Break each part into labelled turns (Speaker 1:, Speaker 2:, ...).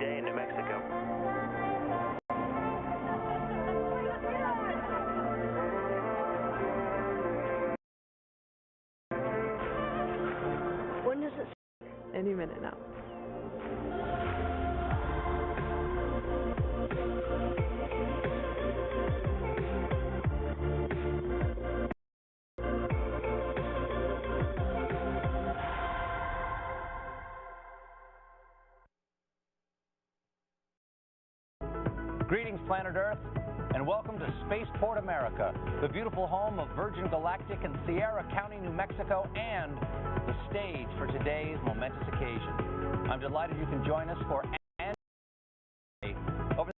Speaker 1: day in New Mexico.
Speaker 2: When does it start? Any minute now.
Speaker 3: Greetings, planet Earth, and welcome to Spaceport America, the beautiful home of Virgin Galactic in Sierra County, New Mexico, and the stage for today's momentous occasion. I'm delighted you can join us for over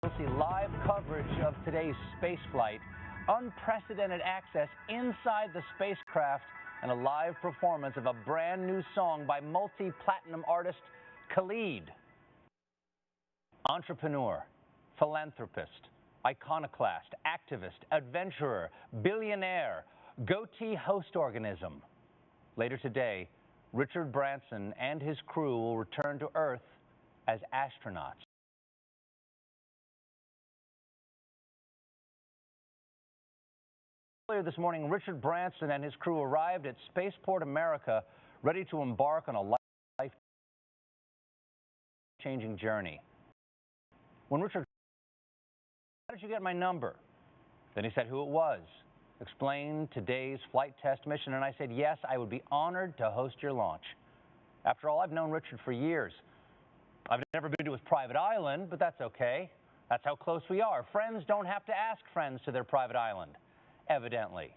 Speaker 3: you'll see live coverage of today's spaceflight, unprecedented access inside the spacecraft, and a live performance of a brand new song by multi-platinum artist Khalid. Entrepreneur, philanthropist, iconoclast, activist, adventurer, billionaire, goatee host organism. Later today, Richard Branson and his crew will return to Earth as astronauts. Earlier this morning, Richard Branson and his crew arrived at Spaceport America, ready to embark on a life-changing journey. When Richard, how did you get my number? Then he said who it was, explained today's flight test mission, and I said, yes, I would be honored to host your launch. After all, I've known Richard for years. I've never been to his private island, but that's okay. That's how close we are. Friends don't have to ask friends to their private island, evidently.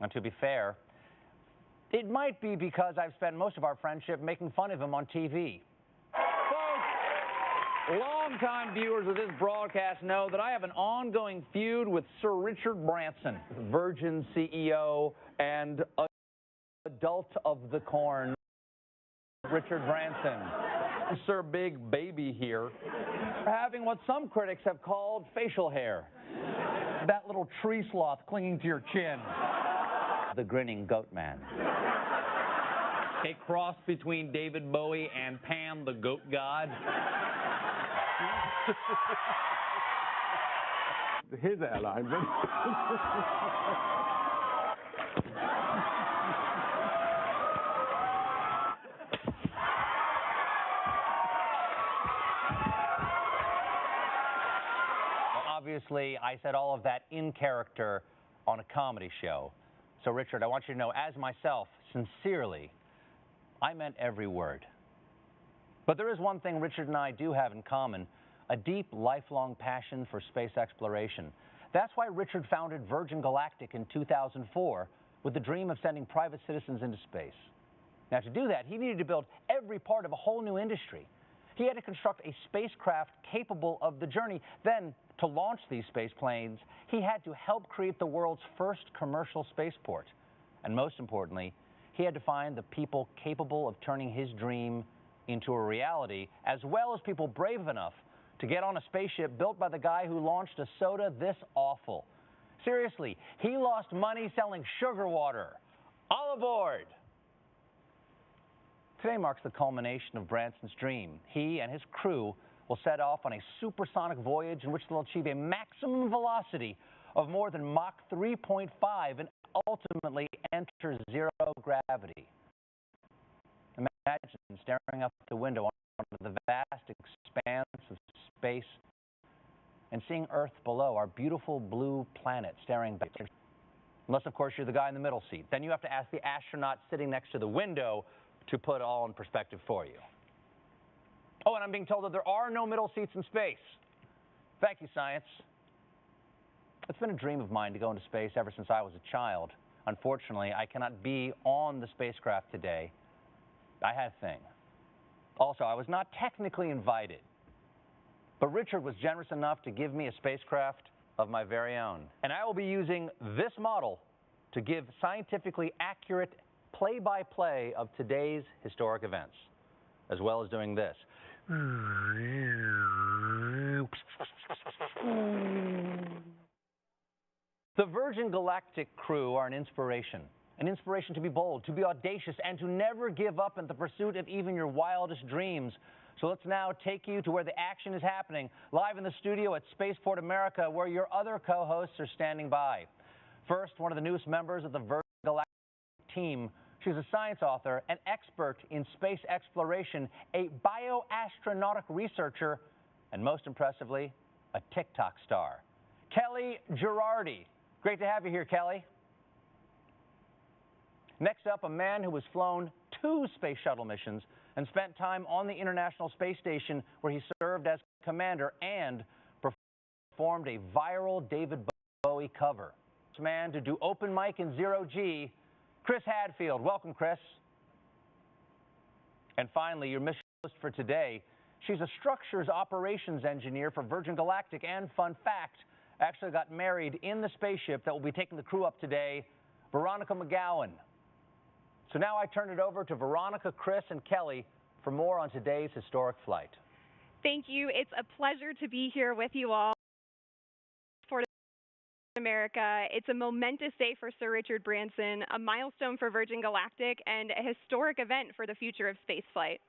Speaker 3: And to be fair, it might be because I've spent most of our friendship making fun of him on TV. Longtime viewers of this broadcast know that I have an ongoing feud with Sir Richard Branson, Virgin CEO and adult of the corn, Richard Branson. Sir Big Baby here, having what some critics have called facial hair. That little tree sloth clinging to your chin. The grinning goat man. A cross between David Bowie and Pan the goat god.
Speaker 4: His airline.
Speaker 3: Well, obviously, I said all of that in character on a comedy show. So, Richard, I want you to know, as myself, sincerely, I meant every word. But there is one thing Richard and I do have in common, a deep, lifelong passion for space exploration. That's why Richard founded Virgin Galactic in 2004 with the dream of sending private citizens into space. Now, to do that, he needed to build every part of a whole new industry. He had to construct a spacecraft capable of the journey. Then, to launch these space planes, he had to help create the world's first commercial spaceport. And most importantly, he had to find the people capable of turning his dream into a reality, as well as people brave enough to get on a spaceship built by the guy who launched a soda this awful. Seriously, he lost money selling sugar water. All aboard! Today marks the culmination of Branson's dream. He and his crew will set off on a supersonic voyage in which they'll achieve a maximum velocity of more than Mach 3.5 and ultimately enter zero gravity. Imagine staring up the window onto the vast expanse of space and seeing Earth below, our beautiful blue planet staring back. Unless, of course, you're the guy in the middle seat. Then you have to ask the astronaut sitting next to the window to put it all in perspective for you. Oh, and I'm being told that there are no middle seats in space. Thank you, science. It's been a dream of mine to go into space ever since I was a child. Unfortunately, I cannot be on the spacecraft today. I had a thing. Also, I was not technically invited, but Richard was generous enough to give me a spacecraft of my very own. And I will be using this model to give scientifically accurate play-by-play of today's historic events, as well as doing this. The Virgin Galactic crew are an inspiration to be bold, to be audacious, and to never give up in the pursuit of even your wildest dreams. So let's now take you to where the action is happening, live in the studio at Spaceport America, where your other co-hosts are standing by. First, one of the newest members of the Virgin Galactic team. She's a science author, an expert in space exploration, a bioastronautic researcher, and most impressively, a TikTok star. Kelly Girardi. Great to have you here, Kelly. Next up, a man who has flown 2 space shuttle missions and spent time on the International Space Station, where he served as commander and performed a viral David Bowie cover. This man to do open mic in 0G, Chris Hadfield. Welcome, Chris. And finally, your mission host for today. She's a structures operations engineer for Virgin Galactic, and fun fact, actually got married in the spaceship that will be taking the crew up today, Veronica McGowan. So now I turn it over to Veronica, Chris, and Kelly for more on today's historic flight.
Speaker 2: Thank you. It's a pleasure to be here with you all. For America, it's a momentous day for Sir Richard Branson, a milestone for Virgin Galactic, and a historic event for the future of spaceflight.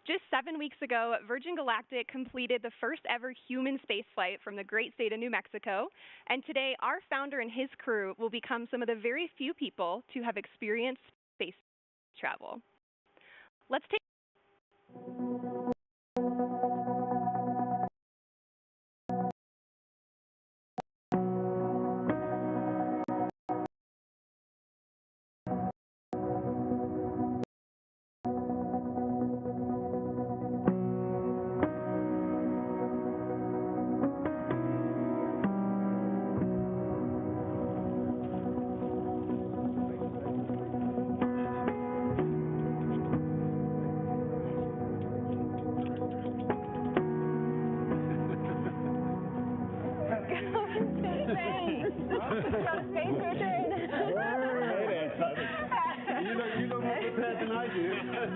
Speaker 2: Just 7 weeks ago, Virgin Galactic completed the first ever human spaceflight from the great state of New Mexico, and today our founder and his crew will become some of the very few people to have experienced space travel. Let's take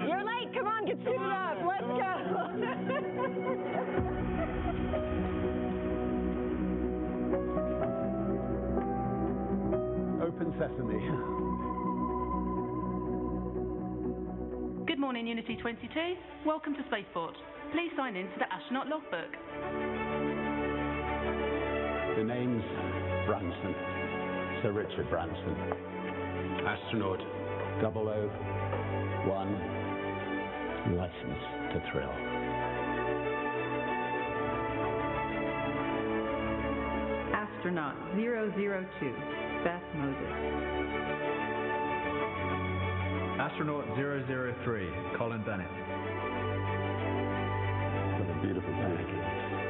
Speaker 2: You're late. Come on, get suited up. Let's go.
Speaker 1: Open sesame.
Speaker 4: Good morning, Unity 22. Welcome to Spaceport. Please sign in to the astronaut logbook.
Speaker 1: The name's Branson. Sir Richard Branson. Astronaut 001. License to thrill.
Speaker 5: Astronaut 002, Beth Moses.
Speaker 6: Astronaut 003, Colin Bennett.
Speaker 1: What a beautiful bag.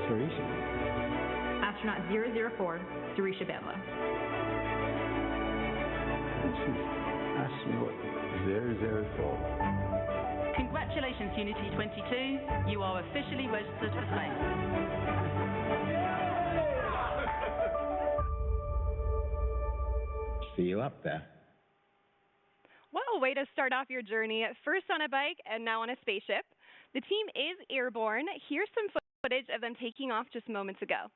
Speaker 1: Sarisha.
Speaker 5: Astronaut 004, Sarisha Bedla.
Speaker 1: Astronaut 004.
Speaker 4: Congratulations, Unity 22. You are officially registered for space.
Speaker 1: See you up there.
Speaker 2: Well, way to start off your journey. First on a bike and now on a spaceship. The team is airborne. Here's some footage of them taking off just moments ago.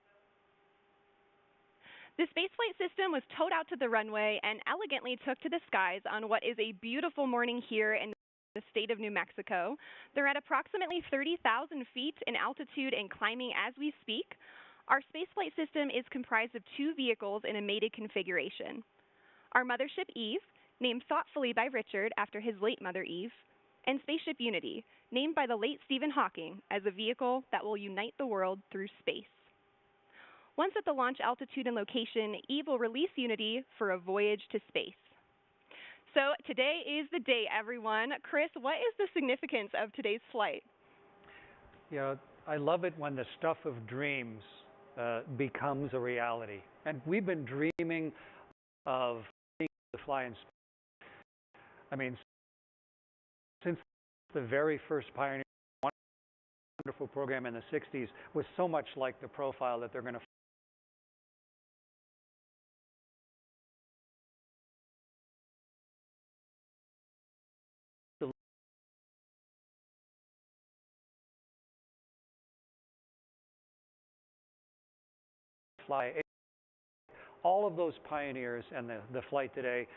Speaker 2: The spaceflight system was towed out to the runway and elegantly took to the skies on what is a beautiful morning here in the state of New Mexico. They're at approximately 30,000 feet in altitude and climbing as we speak. Our spaceflight system is comprised of 2 vehicles in a mated configuration. Our mothership Eve, named thoughtfully by Richard after his late mother Eve, and Spaceship Unity, named by the late Stephen Hawking as a vehicle that will unite the world through space. Once at the launch altitude and location, Eve will release Unity for a voyage to space. So today is the day, everyone. Chris, what is the significance of today's flight?
Speaker 7: You know, I love it when the stuff of dreams becomes a reality. And we've been dreaming of being able to fly in space. I mean, since the very first Pioneer wonderful program in the 60s was so much like the profile that they're going to fly. All of those pioneers and the flight today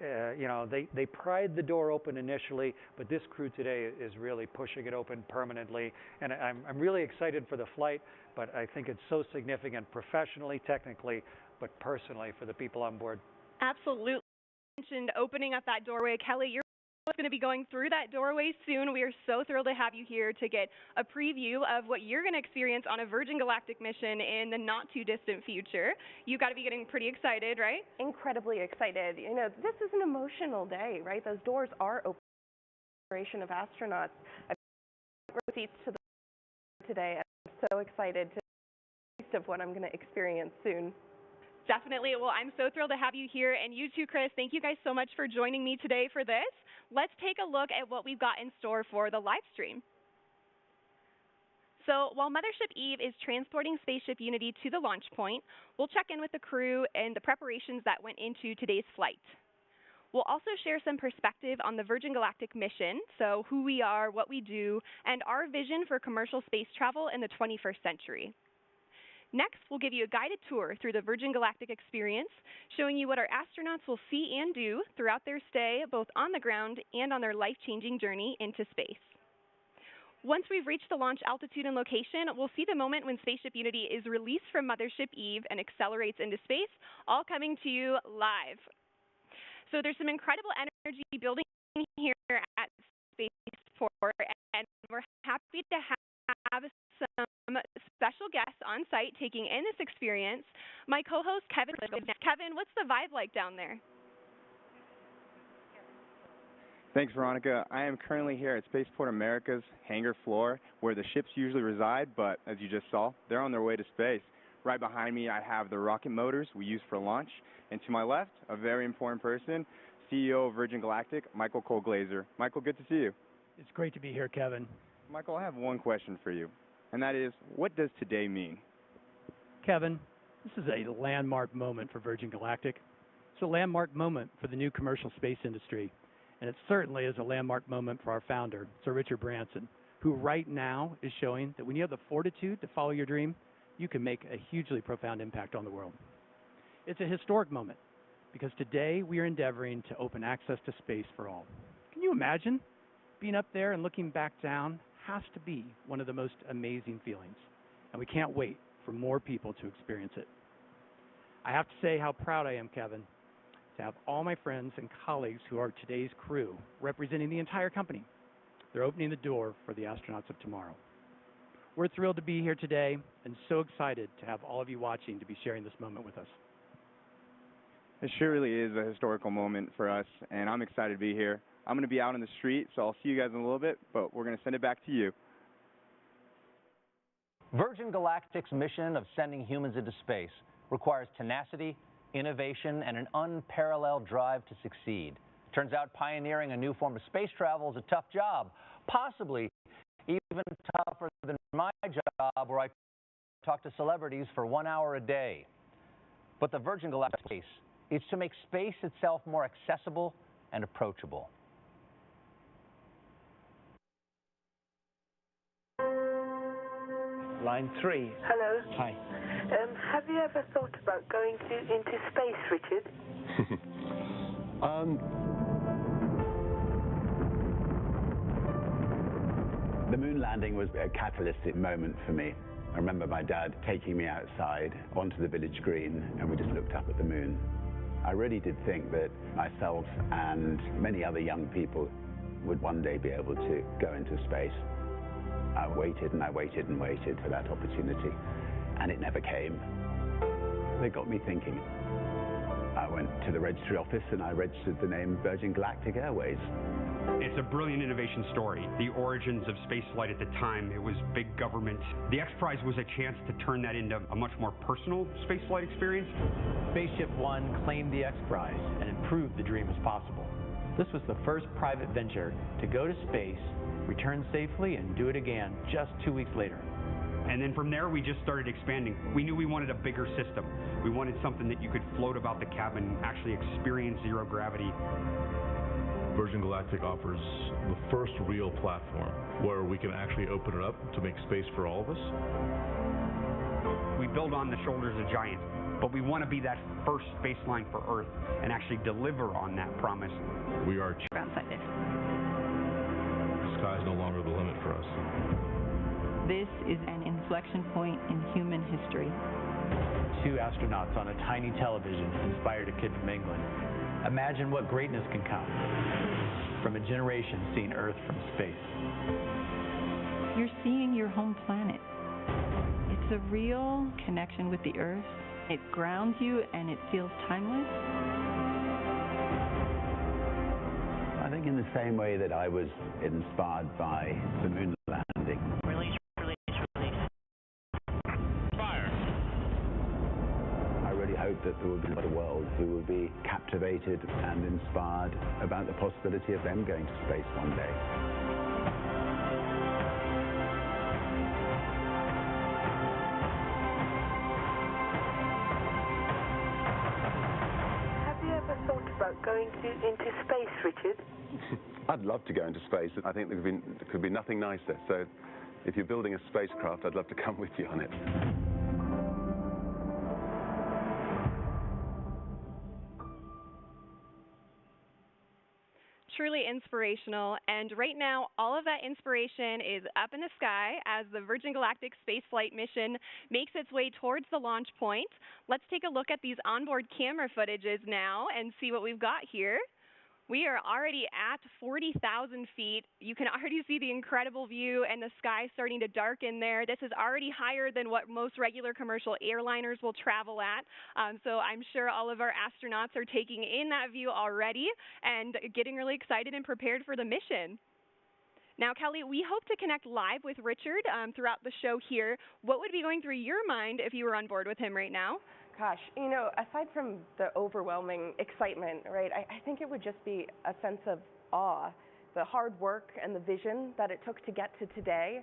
Speaker 7: they pried the door open initially, but this crew today is really pushing it open permanently. And I'm really excited for the flight, but I think it's so significant professionally, technically, but personally for the people on board.
Speaker 2: Absolutely. You mentioned opening up that doorway. Kelly, you're going to be going through that doorway soon. We are so thrilled to have you here to get a preview of what you're going to experience on a Virgin Galactic mission in the not too distant future. You've got to be getting pretty excited, right?
Speaker 8: Incredibly excited. You know, this is an emotional day, right? Those doors are open for the generation of astronauts. I've seats to the today. I'm so excited to taste of what I'm going to experience soon.
Speaker 2: Definitely. Well, I'm so thrilled to have you here. And you too, Chris. Thank you guys so much for joining me today for this. Let's take a look at what we've got in store for the live stream. So while Mothership Eve is transporting Spaceship Unity to the launch point, we'll check in with the crew and the preparations that went into today's flight. We'll also share some perspective on the Virgin Galactic mission, so who we are, what we do, and our vision for commercial space travel in the 21st century. Next, we'll give you a guided tour through the Virgin Galactic experience, showing you what our astronauts will see and do throughout their stay, both on the ground and on their life-changing journey into space. Once we've reached the launch altitude and location, we'll see the moment when Spaceship Unity is released from Mothership Eve and accelerates into space, all coming to you live. So there's some incredible energy building here at Spaceport, and we're happy to have some special guests on site taking in this experience. My co-host, Kevin. Kevin, what's the vibe like down there?
Speaker 9: Thanks, Veronica. I am currently here at Spaceport America's hangar floor, where the ships usually reside, but as you just saw, they're on their way to space. Right behind me, I have the rocket motors we use for launch, and to my left, a very important person, CEO of Virgin Galactic, Michael Cole-Glazer. Michael, good to see you.
Speaker 10: It's great to be here, Kevin.
Speaker 9: Michael, I have one question for you, and that is, what does today mean?
Speaker 10: Kevin, this is a landmark moment for Virgin Galactic. It's a landmark moment for the new commercial space industry, and it certainly is a landmark moment for our founder, Sir Richard Branson, who right now is showing that when you have the fortitude to follow your dream, you can make a hugely profound impact on the world. It's a historic moment because today we are endeavoring to open access to space for all. Can you imagine? Being up there and looking back down has to be one of the most amazing feelings, and we can't wait for more people to experience it. I have to say how proud I am, Kevin, to have all my friends and colleagues who are today's crew representing the entire company. They're opening the door for the astronauts of tomorrow. We're thrilled to be here today and so excited to have all of you watching to be sharing this moment with us.
Speaker 9: It sure really is a historical moment for us, and I'm excited to be here. I'm going to be out on the street, so I'll see you guys in a little bit, but we're going to send it back to you.
Speaker 3: Virgin Galactic's mission of sending humans into space requires tenacity, innovation, and an unparalleled drive to succeed. Turns out pioneering a new form of space travel is a tough job, possibly even tougher than my job where I talk to celebrities for 1 hour a day. But the Virgin Galactic space is to make space itself more accessible and approachable.
Speaker 1: Line 3.
Speaker 11: Hello.
Speaker 1: Hi.
Speaker 11: Have you ever thought about going into space, Richard?
Speaker 1: The moon landing was a catalytic moment for me. I remember my dad taking me outside onto the village green, and we just looked up at the moon. I really did think that myself and many other young people would one day be able to go into space. I waited and I waited and waited for that opportunity, and it never came. It got me thinking. I went to the registry office and I registered the name Virgin Galactic Airways.
Speaker 12: It's a brilliant innovation story. The origins of spaceflight at the time, it was big government. The X Prize was a chance to turn that into a much more personal spaceflight experience.
Speaker 6: Spaceship One claimed the X Prize and improved the dream as possible. This was the first private venture to go to space, return safely, and do it again just 2 weeks later.
Speaker 12: And then from there, we just started expanding. We knew we wanted a bigger system. We wanted something that you could float about the cabin, actually experience zero gravity.
Speaker 13: Virgin Galactic offers the first real platform where we can actually open it up to make space for all of us.
Speaker 12: We build on the shoulders of giants. but we want to be that first space line for Earth and actually deliver on that promise.
Speaker 13: We are
Speaker 5: Ground-sighted.
Speaker 13: The sky is no longer the limit for us.
Speaker 5: This is an inflection point in human history.
Speaker 6: 2 astronauts on a tiny television inspired a kid from England. Imagine what greatness can come from a generation seeing Earth from space.
Speaker 5: You're seeing your home planet. It's a real connection with the Earth. It grounds you and it feels timeless.
Speaker 1: I think in the same way that I was inspired by the moon landing.
Speaker 14: Release. Fire.
Speaker 1: I really hope that there will be a world who will be captivated and inspired about the possibility of them going to space one day.
Speaker 11: Have you ever thought about going into space, Richard?
Speaker 15: I'd love to go into space. I think there could be nothing nicer. So if you're building a spacecraft, I'd love to come with you on it.
Speaker 2: Truly inspirational, and right now all of that inspiration is up in the sky as the Virgin Galactic Spaceflight mission makes its way towards the launch point. Let's take a look at these onboard camera footages now and see what we've got here. We are already at 40,000 feet. You can already see the incredible view and the sky starting to darken there. This is already higher than what most regular commercial airliners will travel at. So I'm sure all of our astronauts are taking in that view already and getting really excited and prepared for the mission. Now, Kelly, we hope to connect live with Richard throughout the show here. What would be going through your mind if you were on board with him right now?
Speaker 8: Gosh, you know, aside from the overwhelming excitement, right, I think it would just be a sense of awe, the hard work and the vision that it took to get to today,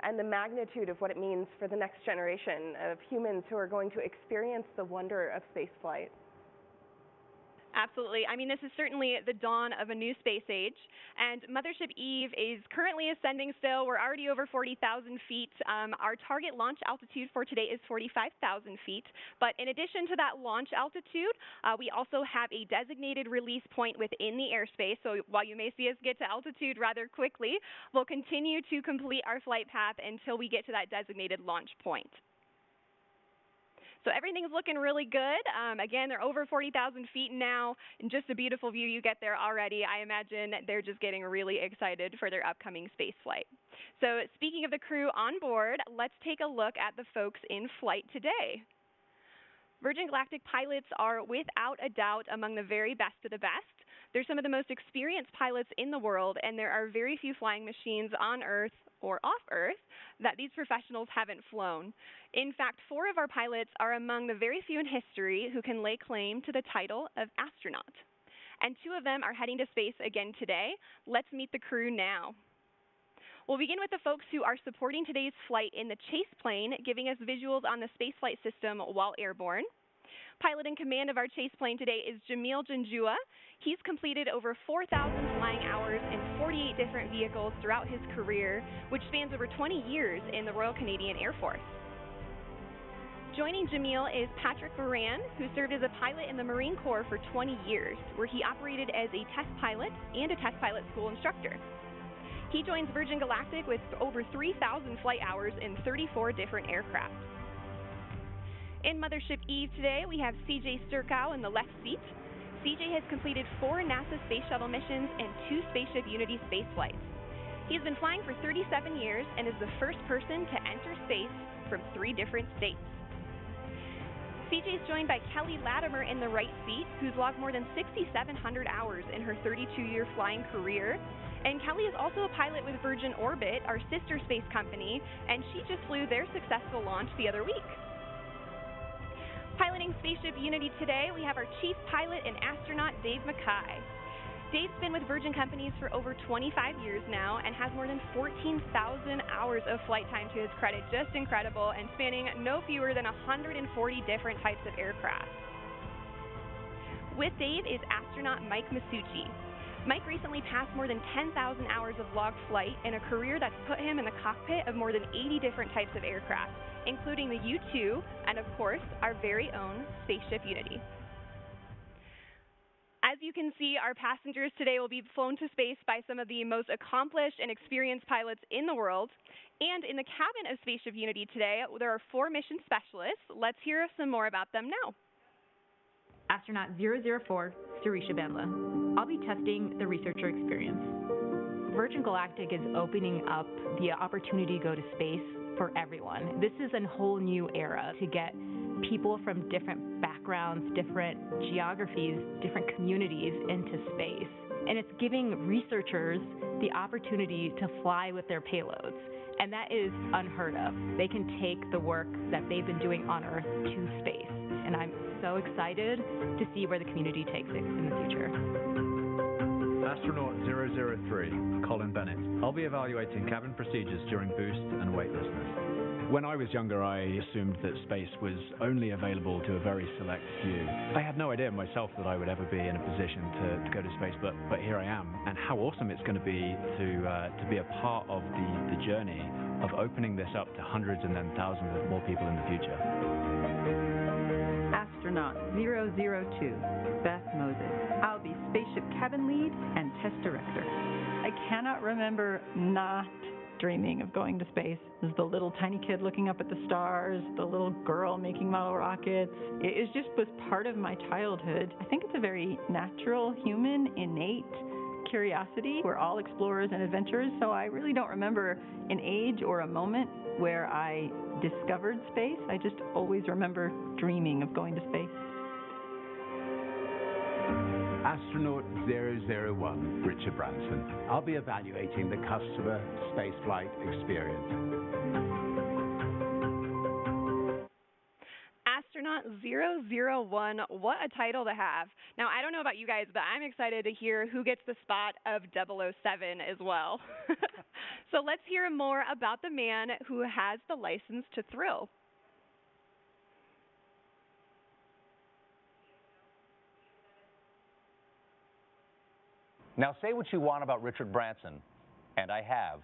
Speaker 8: and the magnitude of what it means for the next generation of humans who are going to experience the wonder of spaceflight.
Speaker 2: Absolutely. I mean, this is certainly the dawn of a new space age, and Mothership Eve is currently ascending still. We're already over 40,000 feet. Our target launch altitude for today is 45,000 feet, but in addition to that launch altitude, we also have a designated release point within the airspace, so while you may see us get to altitude rather quickly, we'll continue to complete our flight path until we get to that designated launch point. So everything's looking really good. Again, they're over 40,000 feet now, and just a beautiful view you get there already. I imagine they're just getting really excited for their upcoming space flight. So speaking of the crew on board, let's take a look at the folks in flight today. Virgin Galactic pilots are without a doubt among the very best of the best. They're some of the most experienced pilots in the world, and there are very few flying machines on Earth or off Earth that these professionals haven't flown. In fact, 4 of our pilots are among the very few in history who can lay claim to the title of astronaut. And 2 of them are heading to space again today. Let's meet the crew now. We'll begin with the folks who are supporting today's flight in the chase plane, giving us visuals on the spaceflight system while airborne. Pilot in command of our chase plane today is Jamil Janjua. He's completed over 4,000 flying hours in 48 different vehicles throughout his career, which spans over 20 years in the Royal Canadian Air Force. Joining Jamil is Patrick Moran, who served as a pilot in the Marine Corps for 20 years, where he operated as a test pilot and a test pilot school instructor. He joins Virgin Galactic with over 3,000 flight hours in 34 different aircraft. In Mothership Eve today, we have CJ Sturkow in the left seat. CJ has completed 4 NASA Space Shuttle missions and 2 Spaceship Unity space flights. He's been flying for 37 years and is the first person to enter space from 3 different states. CJ is joined by Kelly Latimer in the right seat, who's logged more than 6,700 hours in her 32-year flying career. And Kelly is also a pilot with Virgin Orbit, our sister space company, and she just flew their successful launch the other week. Piloting Spaceship Unity today, we have our chief pilot and astronaut, Dave Mackay. Dave's been with Virgin Companies for over 25 years now and has more than 14,000 hours of flight time to his credit. Just incredible, and spanning no fewer than 140 different types of aircraft. With Dave is astronaut Mike Masucci. Mike recently passed more than 10,000 hours of logged flight in a career that's put him in the cockpit of more than 80 different types of aircraft, including the U-2 and, of course, our very own Spaceship Unity. As you can see, our passengers today will be flown to space by some of the most accomplished and experienced pilots in the world. And in the cabin of Spaceship Unity today, there are 4 mission specialists. Let's hear some more about them now.
Speaker 14: Astronaut 004, Surisha Bandla. I'll be testing the researcher experience. Virgin Galactic is opening up the opportunity to go to space for everyone. This is a whole new era to get people from different backgrounds, different geographies, different communities into space. And it's giving researchers the opportunity to fly with their payloads. And that is unheard of. They can take the work that they've been doing on Earth to space. And I'm so excited to see where the community takes it in the future.
Speaker 16: Astronaut 003, Colin Bennett. I'll be evaluating cabin procedures during boost and weightlessness. When I was younger, I assumed that space was only available to a very select few. I had no idea myself that I would ever be in a position to go to space, but here I am. And how awesome it's going to be to be a part of the journey of opening this up to hundreds and then thousands of more people in the future.
Speaker 5: Astronaut 002, Beth Moses. I'll be spaceship cabin lead and test director. I cannot remember not dreaming of going to space. There's the little tiny kid looking up at the stars, the little girl making model rockets. It was part of my childhood. I think it's a very natural, human, innate curiosity. We're all explorers and adventurers, so I really don't remember an age or a moment where I discovered space. I just always remember dreaming of going to space.
Speaker 1: Astronaut 001, Richard Branson. I'll be evaluating the customer spaceflight experience.
Speaker 2: Astronaut 001, what a title to have. Now, I don't know about you guys, but I'm excited to hear who gets the spot of 007 as well. So let's hear more about the man who has the license to thrill.
Speaker 3: Now, say what you want about Richard Branson, and I have.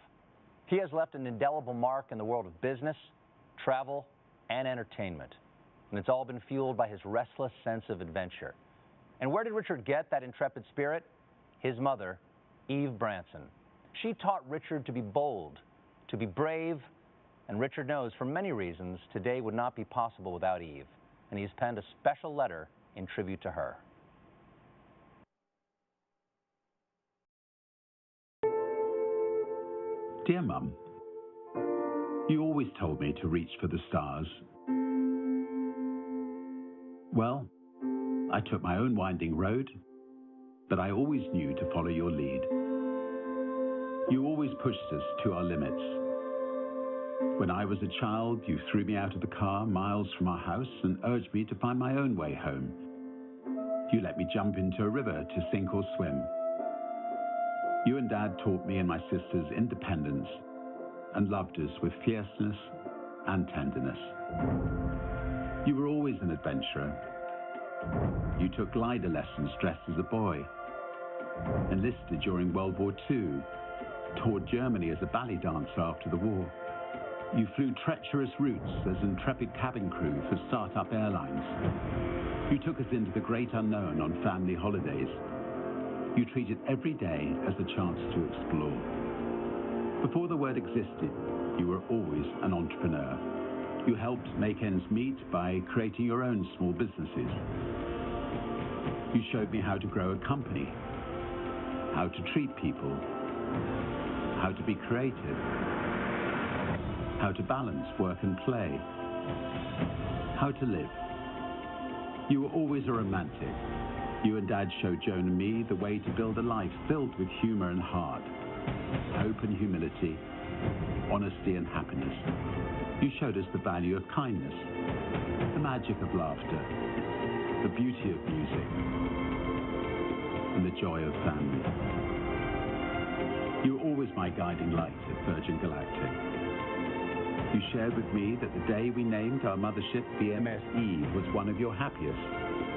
Speaker 3: He has left an indelible mark in the world of business, travel, and entertainment. And it's all been fueled by his restless sense of adventure. And where did Richard get that intrepid spirit? His mother, Eve Branson. She taught Richard to be bold, to be brave, and Richard knows for many reasons today would not be possible without Eve. And he's penned a special letter in tribute to her.
Speaker 1: Dear Mum, you always told me to reach for the stars. Well, I took my own winding road, but I always knew to follow your lead. You always pushed us to our limits. When I was a child, you threw me out of the car miles from our house and urged me to find my own way home. You let me jump into a river to sink or swim. You and Dad taught me and my sisters independence and loved us with fierceness and tenderness. You were always an adventurer. You took glider lessons dressed as a boy, enlisted during World War II, toured Germany as a ballet dancer after the war. You flew treacherous routes as intrepid cabin crew for start-up airlines. You took us into the great unknown on family holidays. You treated every day as a chance to explore. Before the word existed, you were always an entrepreneur. You helped make ends meet by creating your own small businesses. You showed me how to grow a company, how to treat people, how to be creative, how to balance work and play, how to live. You were always a romantic. You and Dad showed Joan and me the way to build a life filled with humor and heart, hope and humility, honesty and happiness. You showed us the value of kindness, the magic of laughter, the beauty of music, and the joy of family. You were always my guiding light at Virgin Galactic. You shared with me that the day we named our mothership VMS Eve was one of your happiest.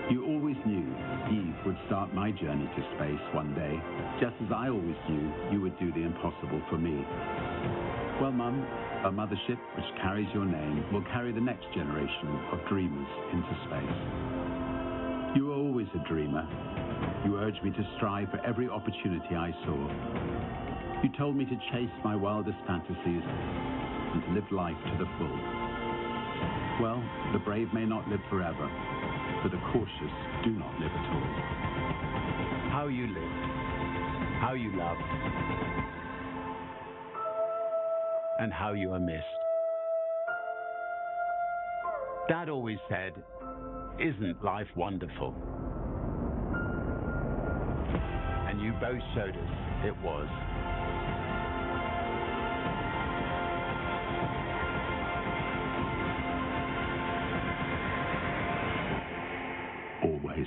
Speaker 1: You always knew Eve would start my journey to space one day, just as I always knew you would do the impossible for me. Well, Mum, a mothership which carries your name will carry the next generation of dreamers into space. You were always a dreamer. You urged me to strive for every opportunity I saw. You told me to chase my wildest fantasies and to live life to the full. Well, the brave may not live forever, but the cautious do not live at all.
Speaker 6: How you lived, how you loved,
Speaker 1: and how you are missed. Dad always said, "Isn't life wonderful?" And you both showed us it was. Always.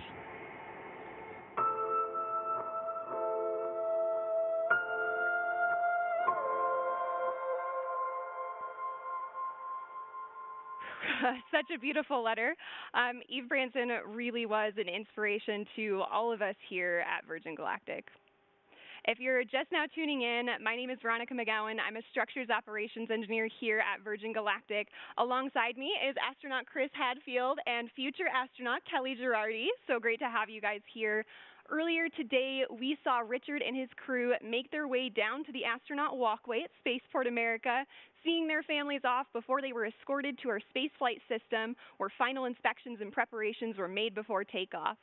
Speaker 2: Such a beautiful letter. Eve Branson really was an inspiration to all of us here at Virgin Galactic. If you're just now tuning in, my name is Veronica McGowan. I'm a structures operations engineer here at Virgin Galactic. Alongside me is astronaut Chris Hadfield and future astronaut Kelly Girardi. So great to have you guys here. Earlier today, we saw Richard and his crew make their way down to the astronaut walkway at Spaceport America, seeing their families off before they were escorted to our spaceflight system, where final inspections and preparations were made before takeoff.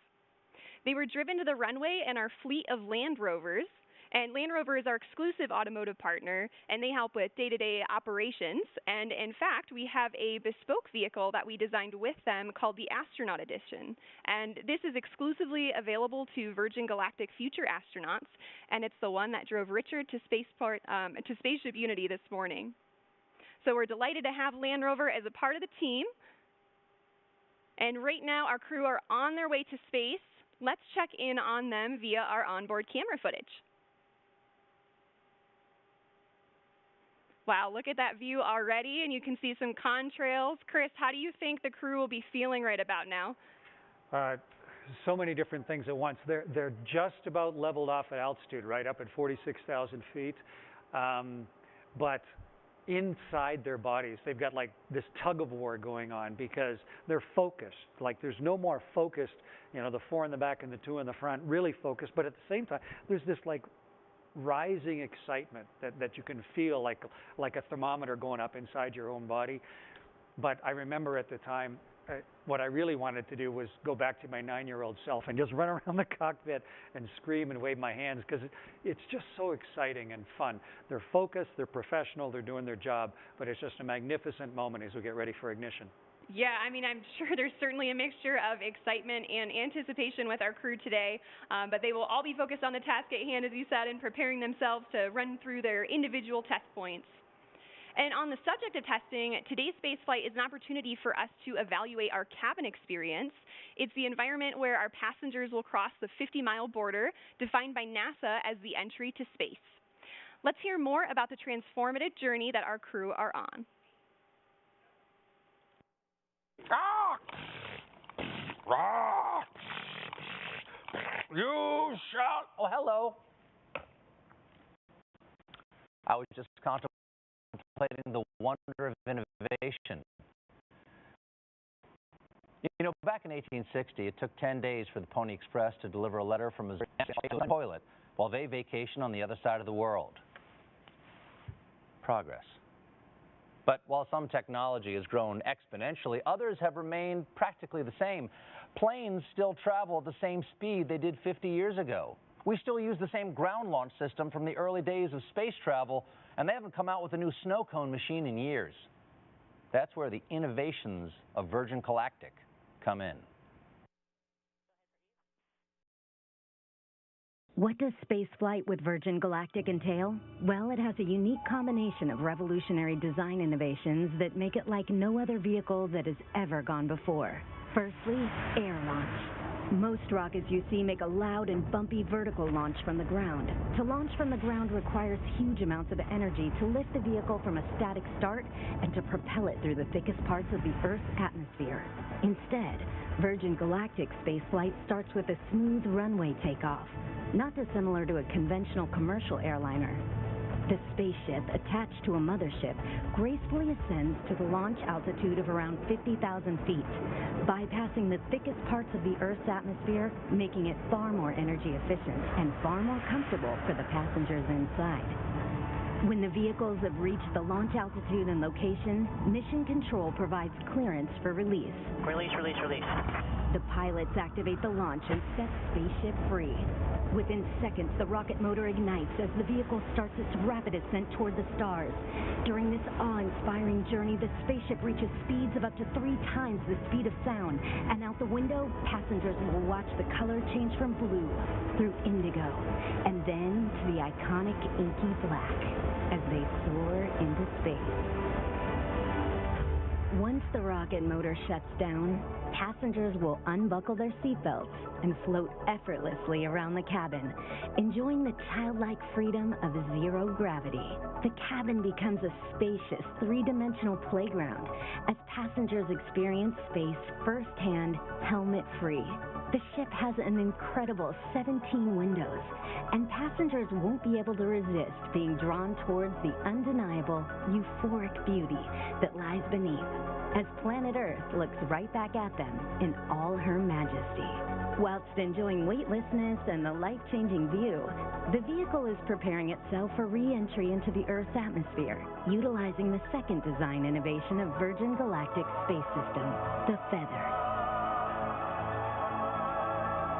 Speaker 2: They were driven to the runway in our fleet of Land Rovers. And Land Rover is our exclusive automotive partner, and they help with day-to-day operations. And in fact, we have a bespoke vehicle that we designed with them called the Astronaut Edition. And this is exclusively available to Virgin Galactic future astronauts, and it's the one that drove Richard to Spaceship Unity this morning. So we're delighted to have Land Rover as a part of the team. And right now, our crew are on their way to space. Let's check in on them via our onboard camera footage. Wow, look at that view already, and you can see some contrails. Chris, how do you think the crew will be feeling right about now?
Speaker 7: So many different things at once. They're just about leveled off at altitude, right up at 46,000 feet. But inside their bodies, they've got like this tug of war going on because they're focused. Like there's no more focused, you know, the 4 in the back and the 2 in the front, really focused. But at the same time, there's this like rising excitement that you can feel like a thermometer going up inside your own body. But I remember at the time, what I really wanted to do was go back to my 9-year-old self and just run around the cockpit and scream and wave my hands because it's just so exciting and fun. They're focused, they're professional, they're doing their job, but it's just a magnificent moment as we get ready for ignition.
Speaker 2: Yeah, I mean, I'm sure there's certainly a mixture of excitement and anticipation with our crew today, but they will all be focused on the task at hand, as you said, and preparing themselves to run through their individual test points. And on the subject of testing, today's spaceflight is an opportunity for us to evaluate our cabin experience. It's the environment where our passengers will cross the 50-mile border defined by NASA as the entry to space. Let's hear more about the transformative journey that our crew are on.
Speaker 3: You shall. Oh, hello. I was just contemplating the wonder of innovation. You know, back in 1860, it took 10 days for the Pony Express to deliver a letter from Missouri to the toilet while they vacation on the other side of the world. Progress. But while some technology has grown exponentially, others have remained practically the same. Planes still travel at the same speed they did 50 years ago. We still use the same ground launch system from the early days of space travel, and they haven't come out with a new snow cone machine in years. That's where the innovations of Virgin Galactic come in.
Speaker 17: What does spaceflight with Virgin Galactic entail? Well, it has a unique combination of revolutionary design innovations that make it like no other vehicle that has ever gone before. Firstly, air launch. Most rockets you see make a loud and bumpy vertical launch from the ground. To launch from the ground requires huge amounts of energy to lift the vehicle from a static start and to propel it through the thickest parts of the Earth's atmosphere. Instead, Virgin Galactic spaceflight starts with a smooth runway takeoff, not dissimilar to a conventional commercial airliner. The spaceship, attached to a mothership, gracefully ascends to the launch altitude of around 50,000 feet, bypassing the thickest parts of the Earth's atmosphere, making it far more energy efficient and far more comfortable for the passengers inside. When the vehicles have reached the launch altitude and location, Mission Control provides clearance for release.
Speaker 18: Release, release, release.
Speaker 17: The pilots activate the launch and set spaceship free. Within seconds, the rocket motor ignites as the vehicle starts its rapid ascent toward the stars. During this awe-inspiring journey, the spaceship reaches speeds of up to 3 times the speed of sound. And out the window, passengers will watch the color change from blue through indigo, and then to the iconic inky black as they soar into space. Once the rocket motor shuts down, passengers will unbuckle their seatbelts and float effortlessly around the cabin, enjoying the childlike freedom of zero gravity. The cabin becomes a spacious, 3-dimensional playground as passengers experience space firsthand, helmet-free. The ship has an incredible 17 windows, and passengers won't be able to resist being drawn towards the undeniable, euphoric beauty that lies beneath, as planet Earth looks right back at them in all her majesty. Whilst enjoying weightlessness and the life-changing view, the vehicle is preparing itself for re-entry into the Earth's atmosphere, utilizing the second design innovation of Virgin Galactic space system, the Feather.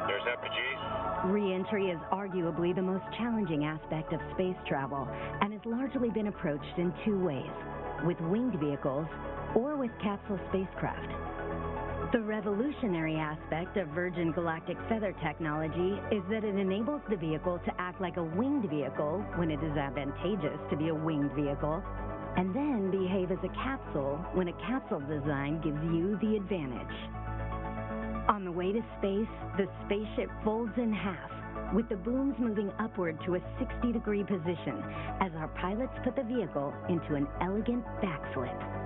Speaker 18: There's FPG.
Speaker 17: Re-entry is arguably the most challenging aspect of space travel and has largely been approached in 2 ways, with winged vehicles or with capsule spacecraft. The revolutionary aspect of Virgin Galactic Feather technology is that it enables the vehicle to act like a winged vehicle when it is advantageous to be a winged vehicle, and then behave as a capsule when a capsule design gives you the advantage. On the way to space, the spaceship folds in half, with the booms moving upward to a 60-degree position as our pilots put the vehicle into an elegant backflip.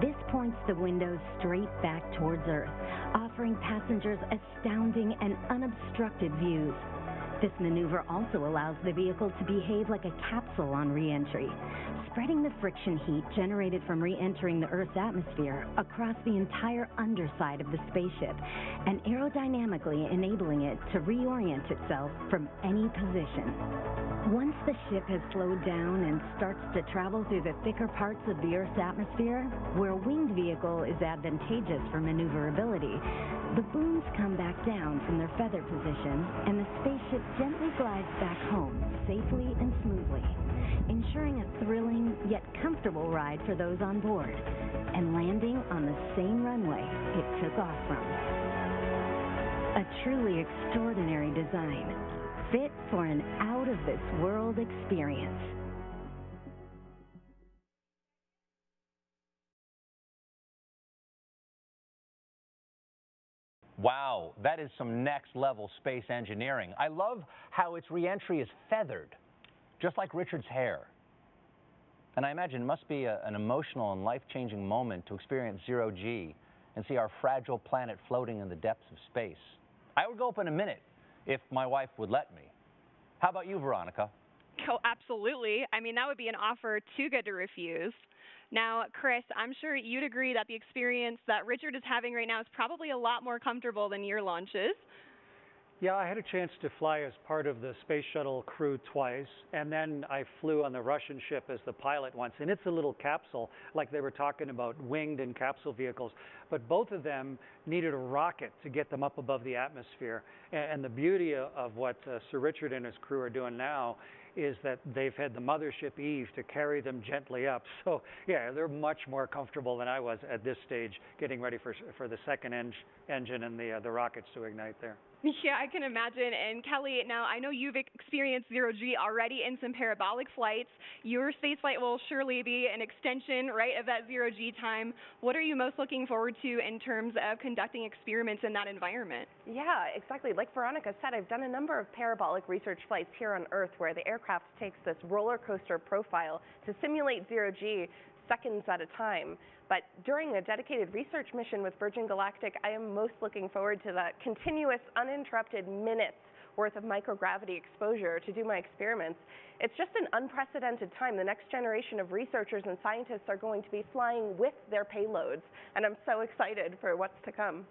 Speaker 17: This points the windows straight back towards Earth, offering passengers astounding and unobstructed views. This maneuver also allows the vehicle to behave like a capsule on re-entry, spreading the friction heat generated from re-entering the Earth's atmosphere across the entire underside of the spaceship, and aerodynamically enabling it to reorient itself from any position. Once the ship has slowed down and starts to travel through the thicker parts of the Earth's atmosphere, where a winged vehicle is advantageous for maneuverability, the booms come back down from their feather position, and the spaceship gently glides back home safely and smoothly, ensuring a thrilling yet comfortable ride for those on board, and landing on the same runway it took off from. A truly extraordinary design, fit for an out-of-this-world experience.
Speaker 3: Wow, that is some next-level space engineering. I love how its re-entry is feathered, just like Richard's hair. And I imagine it must be an emotional and life-changing moment to experience zero-G and see our fragile planet floating in the depths of space. I would go up in a minute if my wife would let me. How about you, Veronica?
Speaker 2: Oh, absolutely. I mean, that would be an offer too good to refuse. Now, Chris, I'm sure you'd agree that the experience that Richard is having right now is probably a lot more comfortable than your launches.
Speaker 7: Yeah, I had a chance to fly as part of the space shuttle crew twice, and then I flew on the Russian ship as the pilot once. And it's a little capsule, like they were talking about winged and capsule vehicles. But both of them needed a rocket to get them up above the atmosphere. And the beauty of what Sir Richard and his crew are doing now is that they've had the mothership Eve to carry them gently up. So yeah, they're much more comfortable than I was at this stage, getting ready for the second engine and the rockets to ignite there.
Speaker 2: Yeah, I can imagine. And Kelly, now I know you've experienced zero-G already in some parabolic flights. Your space flight will surely be an extension, right, of that zero-G time. What are you most looking forward to in terms of conducting experiments in that environment?
Speaker 8: Yeah, exactly. Like Veronica said, I've done a number of parabolic research flights here on Earth where the aircraft takes this roller coaster profile to simulate zero-G seconds at a time. But during a dedicated research mission with Virgin Galactic, I am most looking forward to that continuous, uninterrupted minutes worth of microgravity exposure to do my experiments. It's just an unprecedented time. The next generation of researchers and scientists are going to be flying with their payloads, and I'm so excited for what's to come.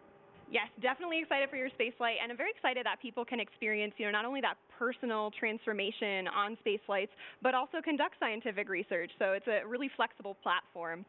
Speaker 2: Yes, definitely excited for your spaceflight, and I'm very excited that people can experience, not only that personal transformation on spaceflights, but also conduct scientific research. So it's a really flexible platform.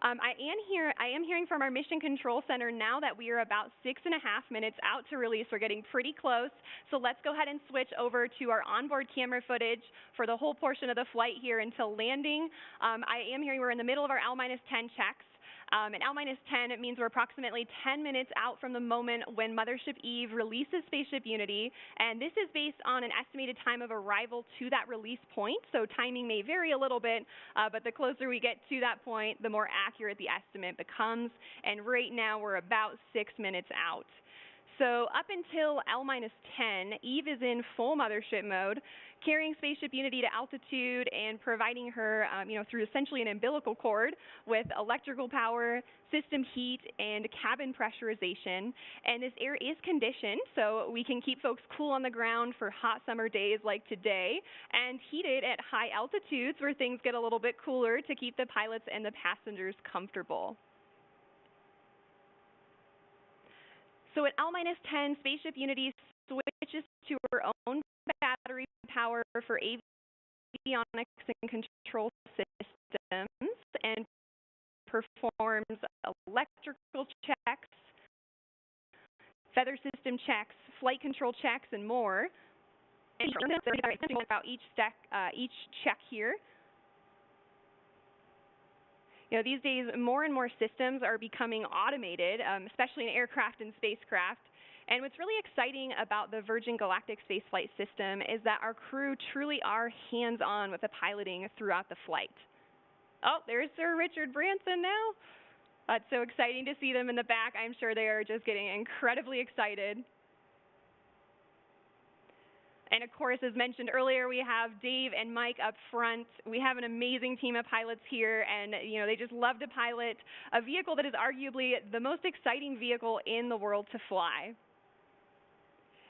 Speaker 2: I am hearing from our Mission Control Center now that we are about 6.5 minutes out to release. We're getting pretty close. So let's go ahead and switch over to our onboard camera footage for the whole portion of the flight here until landing. I am hearing we're in the middle of our L-10 checks. And L-10, it means we're approximately 10 minutes out from the moment when Mothership Eve releases Spaceship Unity, and this is based on an estimated time of arrival to that release point, so timing may vary a little bit, but the closer we get to that point, the more accurate the estimate becomes, and right now we're about 6 minutes out. So up until L-10, Eve is in full mothership mode, carrying Spaceship Unity to altitude and providing her, through essentially an umbilical cord with electrical power, system heat, and cabin pressurization. And this air is conditioned, so we can keep folks cool on the ground for hot summer days like today, and heated at high altitudes where things get a little bit cooler to keep the pilots and the passengers comfortable. So at L-10, Spaceship Unity switches to her own battery power for avionics and control systems and performs electrical checks, feather system checks, flight control checks, and more. And about each check here. These days, more and more systems are becoming automated, especially in aircraft and spacecraft. And what's really exciting about the Virgin Galactic spaceflight system is that our crew truly are hands-on with the piloting throughout the flight. Oh, there's Sir Richard Branson now. It's so exciting to see them in the back. I'm sure they are just getting incredibly excited. And of course, as mentioned earlier, we have Dave and Mike up front. We have an amazing team of pilots here, and they just love to pilot a vehicle that is arguably the most exciting vehicle in the world to fly.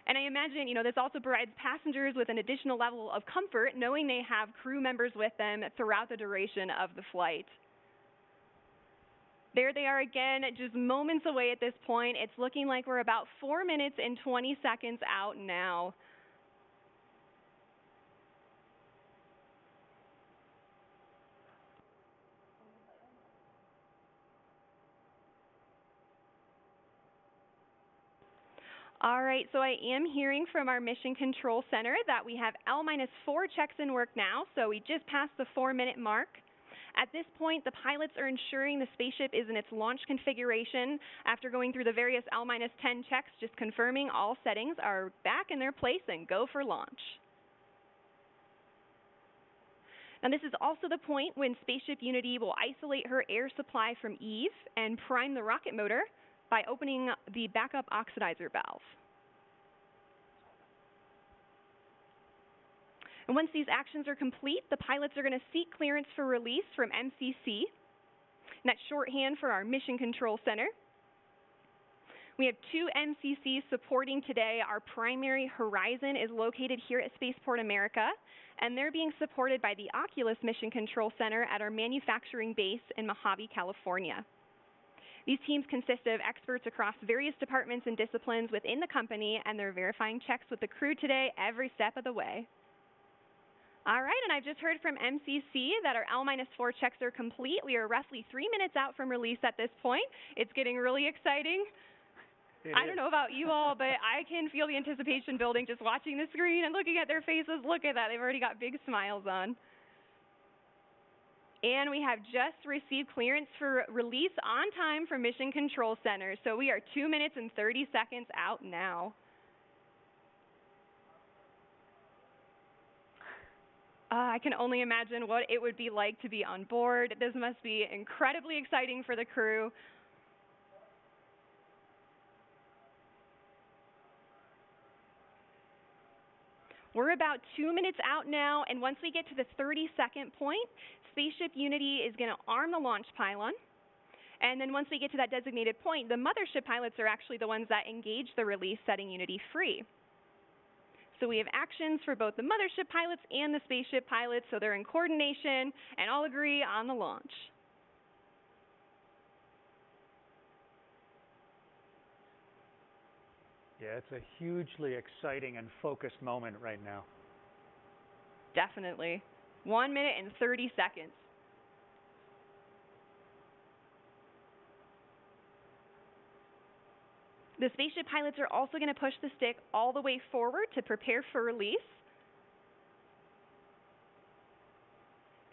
Speaker 2: And I imagine, this also provides passengers with an additional level of comfort knowing they have crew members with them throughout the duration of the flight. There they are again, just moments away at this point. It's looking like we're about 4 minutes and 20 seconds out now. All right, so I am hearing from our Mission Control Center that we have L-4 checks in work now, so we just passed the 4-minute mark. At this point, the pilots are ensuring the spaceship is in its launch configuration after going through the various L-10 checks, just confirming all settings are back in their place and go for launch. Now, this is also the point when Spaceship Unity will isolate her air supply from Eve and prime the rocket motor by opening the backup oxidizer valve. And once these actions are complete, the pilots are going to seek clearance for release from MCC. And that's shorthand for our Mission Control Center. We have 2 MCCs supporting today. Our primary horizon is located here at Spaceport America, and they're being supported by the Oculus Mission Control Center at our manufacturing base in Mojave, California. These teams consist of experts across various departments and disciplines within the company, and they're verifying checks with the crew today every step of the way. All right, and I've just heard from MCC that our L-4 checks are complete. We are roughly 3 minutes out from release at this point. It's getting really exciting. I don't know about you all, but I can feel the anticipation building just watching the screen and looking at their faces. Look at that. They've already got big smiles on. And we have just received clearance for release on time from Mission Control Center. So we are 2 minutes and 30 seconds out now. I can only imagine what it would be like to be on board. This must be incredibly exciting for the crew. We're about 2 minutes out now, and once we get to the 30-second point, Spaceship Unity is going to arm the launch pylon. And then once we get to that designated point, the mothership pilots are actually the ones that engage the release, setting Unity free. So we have actions for both the mothership pilots and the spaceship pilots, so they're in coordination and all agree on the launch.
Speaker 7: Yeah, it's a hugely exciting and focused moment right now.
Speaker 2: Definitely. 1 minute and 30 seconds. The spaceship pilots are also going to push the stick all the way forward to prepare for release.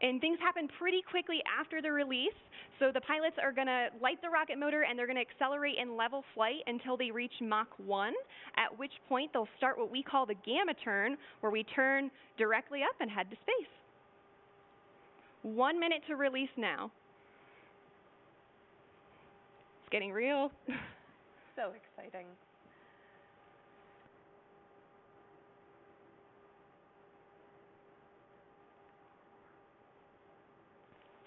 Speaker 2: And things happen pretty quickly after the release. So the pilots are going to light the rocket motor and they're going to accelerate in level flight until they reach Mach 1, at which point they'll start what we call the gamma turn, where we turn directly up and head to space. 1 minute to release now. It's getting real.
Speaker 8: So exciting.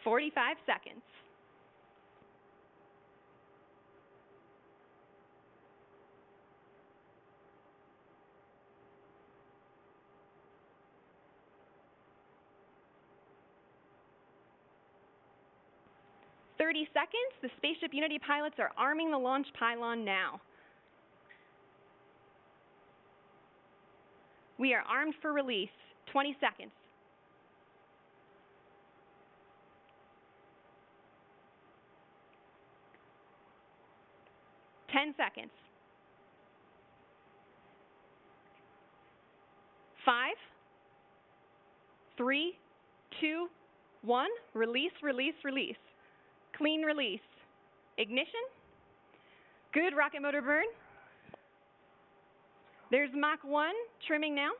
Speaker 2: "45 seconds. "30 seconds. The Spaceship Unity pilots are arming the launch pylon now. We are armed for release. 20 seconds. "10 seconds. 5, 3, 2, 1. Release, release, release. Clean release. Ignition. Good rocket motor burn. There's Mach 1 trimming now.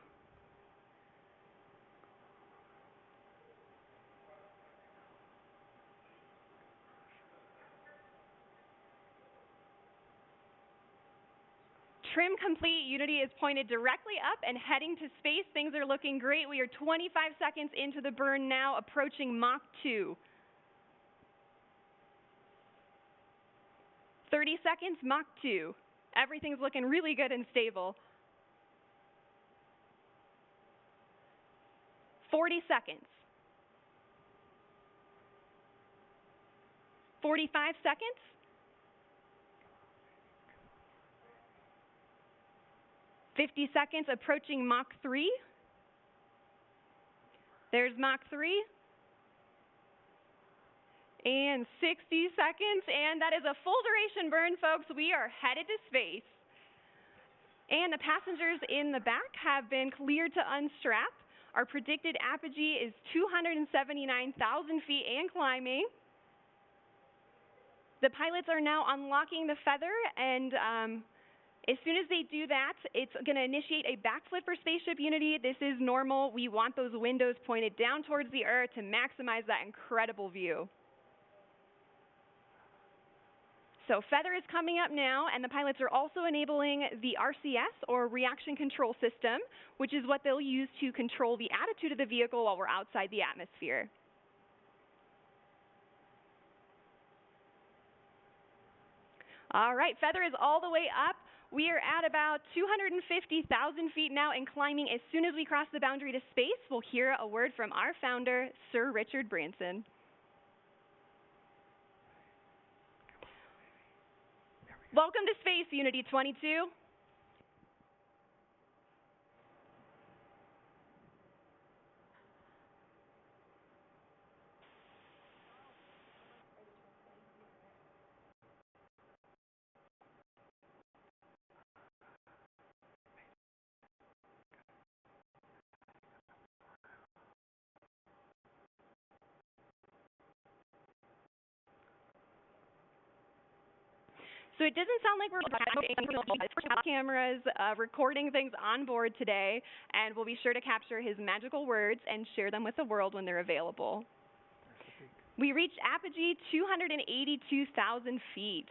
Speaker 2: Trim complete. Unity is pointed directly up and heading to space. Things are looking great. We are 25 seconds into the burn now, approaching Mach 2. 30 seconds, Mach 2. Everything's looking really good and stable. 40 seconds. 45 seconds. 50 seconds, approaching Mach 3. There's Mach 3. And 60 seconds, and that is a full duration burn, folks. We are headed to space. And the passengers in the back have been cleared to unstrap. Our predicted apogee is 279,000 feet and climbing. The pilots are now unlocking the feather, and as soon as they do that, it's going to initiate a backflip for Spaceship Unity. This is normal. We want those windows pointed down towards the Earth to maximize that incredible view. So feather is coming up now, and the pilots are also enabling the RCS, or Reaction Control System, which is what they'll use to control the attitude of the vehicle while we're outside the atmosphere. All right, feather is all the way up. We are at about 250,000 feet now and climbing. As soon as we cross the boundary to space, we'll hear a word from our founder, Sir Richard Branson. Welcome to Space, Unity 22. So it doesn't sound like we're cameras recording things on board today, and we'll be sure to capture his magical words and share them with the world when they're available. We reached apogee 282,000 feet.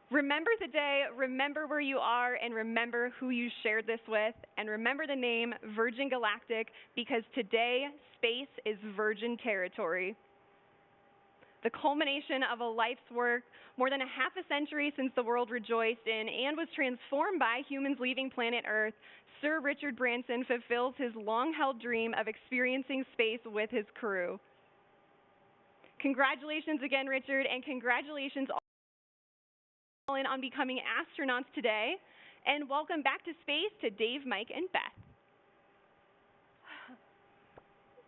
Speaker 2: Remember the day, remember where you are, and remember who you shared this with, and remember the name Virgin Galactic, because today, space is virgin territory. the culmination of a life's work, more than a half a century since the world rejoiced in and was transformed by humans leaving planet Earth, Sir Richard Branson fulfills his long-held dream of experiencing space with his crew. Congratulations again, Richard, and congratulations all in on becoming astronauts today. And welcome back to space to Dave, Mike, and Beth.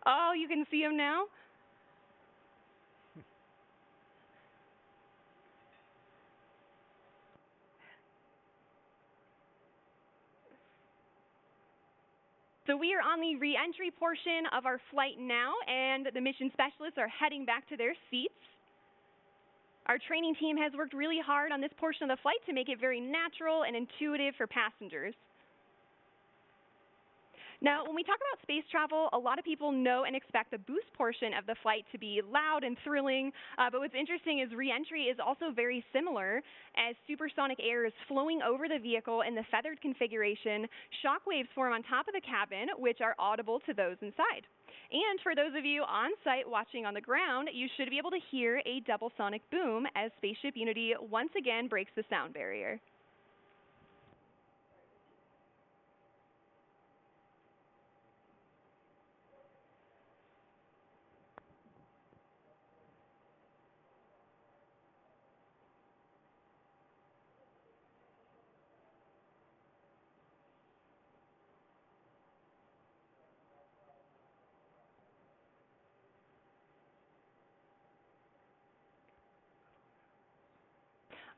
Speaker 2: Oh, you can see them now? So we are on the re-entry portion of our flight now, and the mission specialists are heading back to their seats. Our training team has worked really hard on this portion of the flight to make it very natural and intuitive for passengers. Now, when we talk about space travel, a lot of people know and expect the boost portion of the flight to be loud and thrilling, but what's interesting is re-entry is also very similar, as supersonic air is flowing over the vehicle in the feathered configuration. Shock waves form on top of the cabin, which are audible to those inside. And for those of you on site watching on the ground, you should be able to hear a double sonic boom as Spaceship Unity once again breaks the sound barrier.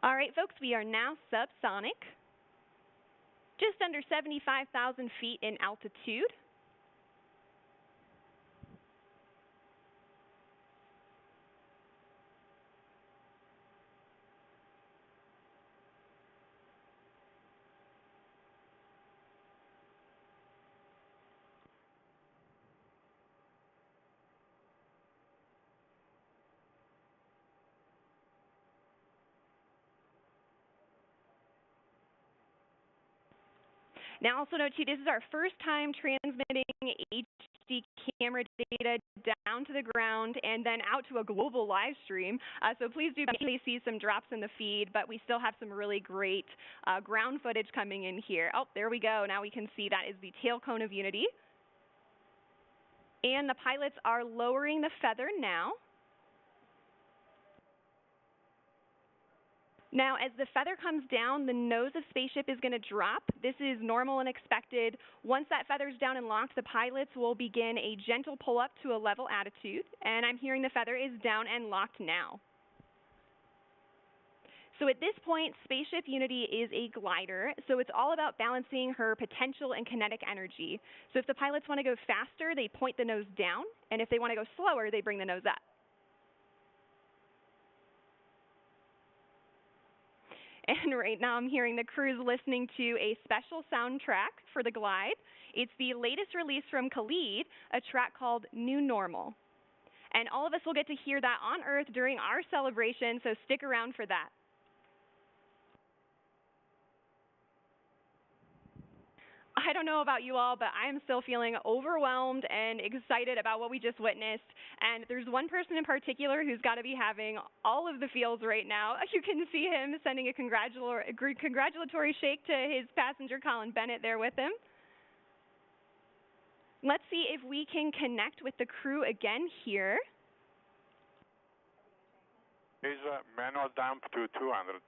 Speaker 2: All right, folks, we are now subsonic, just under 75,000 feet in altitude. Now, also note, too, this is our first time transmitting HD camera data down to the ground and then out to a global live stream. So please do see some drops in the feed, but we still have some really great ground footage coming in here. Oh, there we go. Now we can see that is the tail cone of Unity. And the pilots are lowering the feather now. Now, as the feather comes down, the nose of Spaceship is going to drop. This is normal and expected. Once that feather's down and locked, the pilots will begin a gentle pull up to a level attitude. And I'm hearing the feather is down and locked now. So at this point, Spaceship Unity is a glider, so it's all about balancing her potential and kinetic energy. So if the pilots want to go faster, they point the nose down, and if they want to go slower, they bring the nose up. And right now I'm hearing the crew's listening to a special soundtrack for the glide. It's the latest release from Khalid, a track called New Normal. And all of us will get to hear that on Earth during our celebration, so stick around for that. I don't know about you all, but I'm still feeling overwhelmed and excited about what we just witnessed. And there's one person in particular who's got to be having all of the feels right now. You can see him sending a congratulatory shake to his passenger, Colin Bennett, there with him. Let's see if we can connect with the crew again here.
Speaker 19: Is manual dump to 200.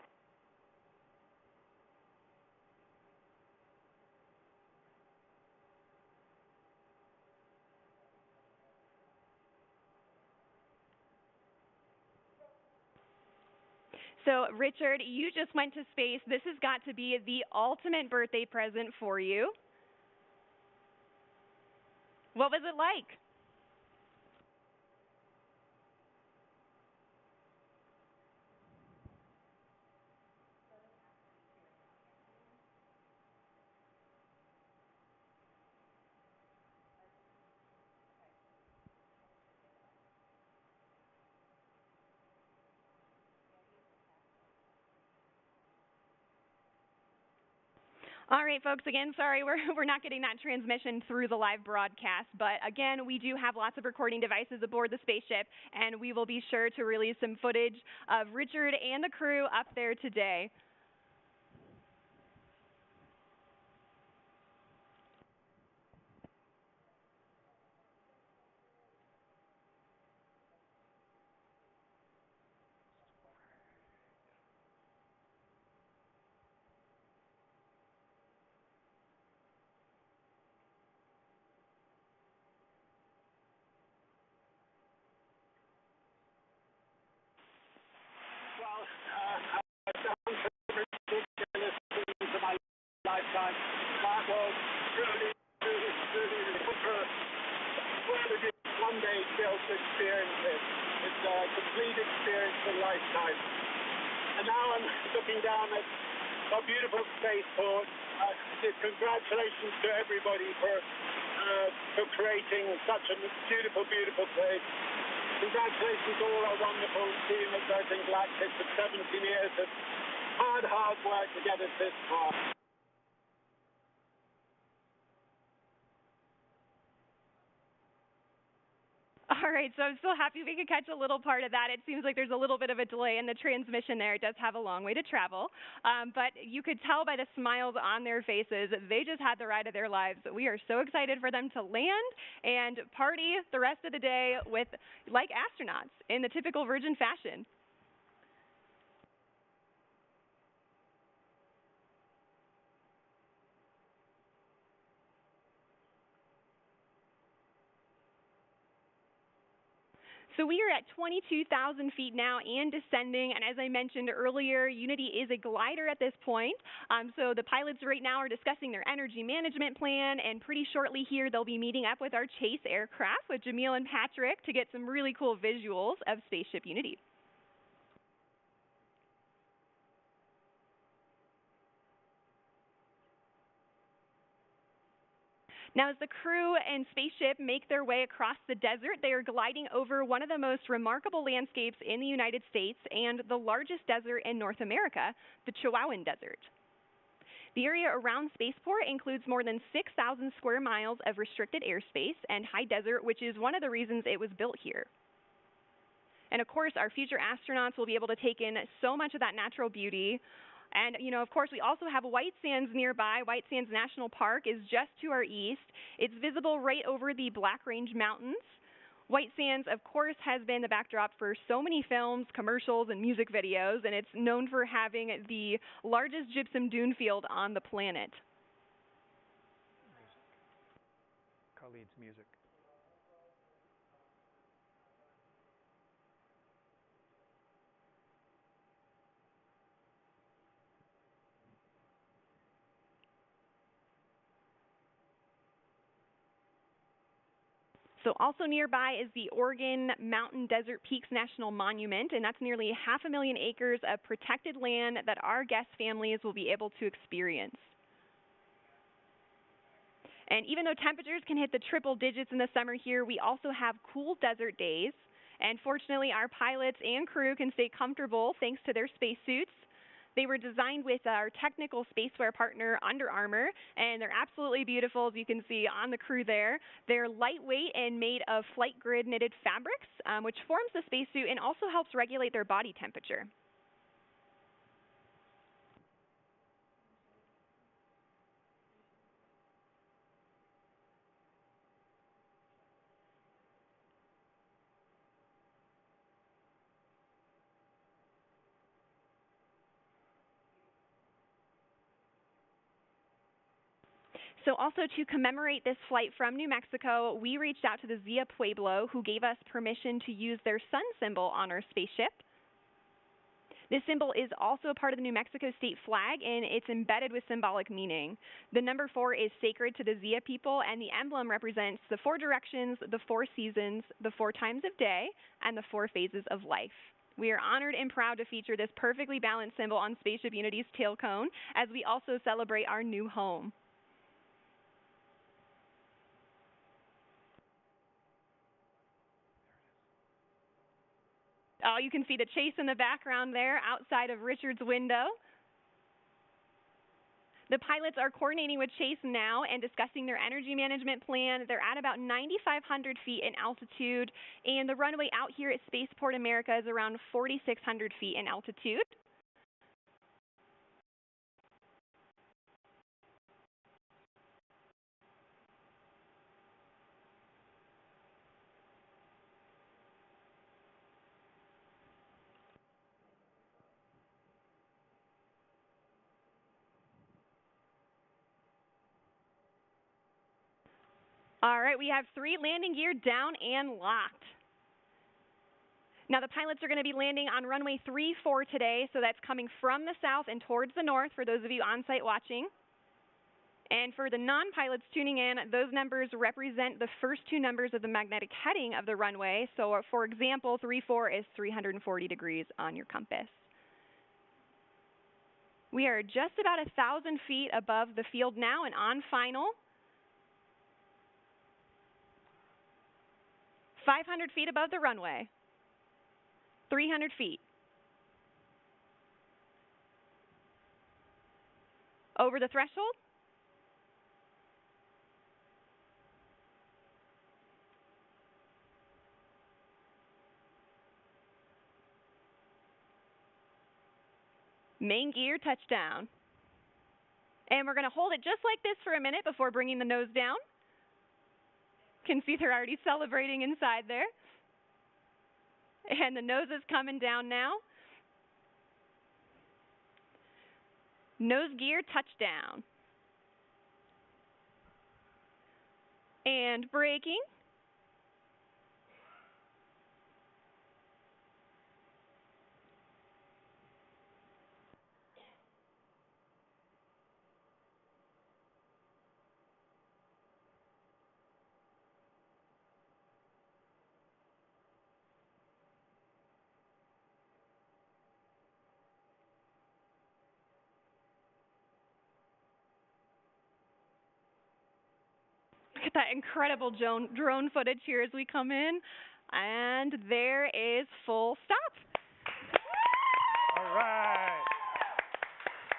Speaker 2: So, Richard, you just went to space. This has got to be the ultimate birthday present for you. What was it like? All right, folks, again, sorry, we're not getting that transmission through the live broadcast, but again, we do have lots of recording devices aboard the spaceship, and we will be sure to release some footage of Richard and the crew up there today.
Speaker 19: Lifetime. That was really one day still to experience it. It's a complete experience for a lifetime. And now I'm looking down at a beautiful spaceport. Congratulations to everybody for creating such a beautiful, beautiful place. Congratulations to all our wonderful team at Virgin Galactic for 17 years of hard work to get us this far.
Speaker 2: All right, so I'm still happy we could catch a little part of that. It seems like there's a little bit of a delay in the transmission there. It does have a long way to travel. But you could tell by the smiles on their faces, they just had the ride of their lives. We are so excited for them to land and party the rest of the day with like astronauts in the typical Virgin fashion. So we are at 22,000 feet now and descending, and as I mentioned earlier, Unity is a glider at this point. So the pilots right now are discussing their energy management plan, and pretty shortly here they'll be meeting up with our chase aircraft with Jamil and Patrick to get some really cool visuals of Spaceship Unity. Now, as the crew and spaceship make their way across the desert, they are gliding over one of the most remarkable landscapes in the United States and the largest desert in North America, the Chihuahuan Desert. The area around Spaceport includes more than 6,000 square miles of restricted airspace and high desert, which is one of the reasons it was built here. And of course, our future astronauts will be able to take in so much of that natural beauty. And, you know, of course, we also have White Sands nearby. White Sands National Park is just to our east. It's visible right over the Black Range Mountains. White Sands, of course, has been the backdrop for so many films, commercials, and music videos, and it's known for having the largest gypsum dune field on the planet.
Speaker 7: Khalid's music.
Speaker 2: So also nearby is the Oregon Mountain Desert Peaks National Monument, and that's nearly 500,000 acres of protected land that our guest families will be able to experience. And even though temperatures can hit the triple digits in the summer here, we also have cool desert days. And fortunately, our pilots and crew can stay comfortable thanks to their spacesuits. They were designed with our technical spaceware partner, Under Armour, and they're absolutely beautiful, as you can see on the crew there. They're lightweight and made of flight grid knitted fabrics, which forms the spacesuit and also helps regulate their body temperature. So also to commemorate this flight from New Mexico, we reached out to the Zia Pueblo, who gave us permission to use their sun symbol on our spaceship. This symbol is also a part of the New Mexico state flag, and it's embedded with symbolic meaning. The number 4 is sacred to the Zia people, and the emblem represents the 4 directions, the 4 seasons, the 4 times of day, and the 4 phases of life. We are honored and proud to feature this perfectly balanced symbol on Spaceship Unity's tail cone, as we also celebrate our new home. Oh, you can see the chase in the background there outside of Richard's window. The pilots are coordinating with Chase now and discussing their energy management plan. They're at about 9,500 feet in altitude, and the runway out here at Spaceport America is around 4,600 feet in altitude. All right, we have 3 landing gear down and locked. Now the pilots are going to be landing on runway 34 today, so that's coming from the south and towards the north for those of you on site watching. And for the non-pilots tuning in, those numbers represent the first 2 numbers of the magnetic heading of the runway. So for example, 34 is 340 degrees on your compass. We are just about 1,000 feet above the field now and on final. 500 feet above the runway. 300 feet. Over the threshold. Main gear touchdown. And we're going to hold it just like this for a minute before bringing the nose down. Can see they're already celebrating inside there. And the nose is coming down now. Nose gear touchdown. And braking. Look at that incredible drone footage here as we come in. And there is full stop.
Speaker 7: All right.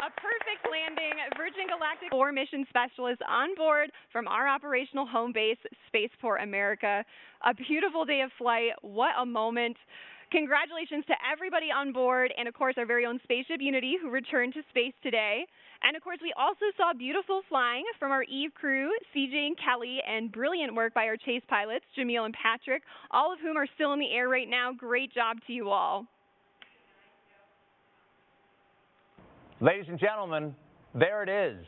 Speaker 2: A perfect landing. Virgin Galactic 4 mission specialists on board from our operational home base, Spaceport America. A beautiful day of flight. What a moment. Congratulations to everybody on board, and of course our very own spaceship Unity, who returned to space today. And of course we also saw beautiful flying from our Eve crew, CJ and Kelly, and brilliant work by our chase pilots, Jamil and Patrick, all of whom are still in the air right now. Great job to you all.
Speaker 3: Ladies and gentlemen, there it is.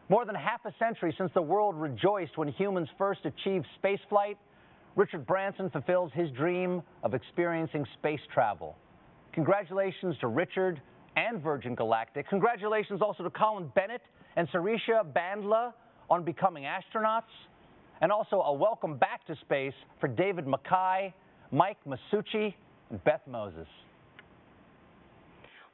Speaker 3: More than half a century since the world rejoiced when humans first achieved spaceflight, Richard Branson fulfills his dream of experiencing space travel. Congratulations to Richard and Virgin Galactic. Congratulations also to Colin Bennett and Sarisha Bandla on becoming astronauts. And also a welcome back to space for David Mackay, Mike Masucci, and Beth Moses.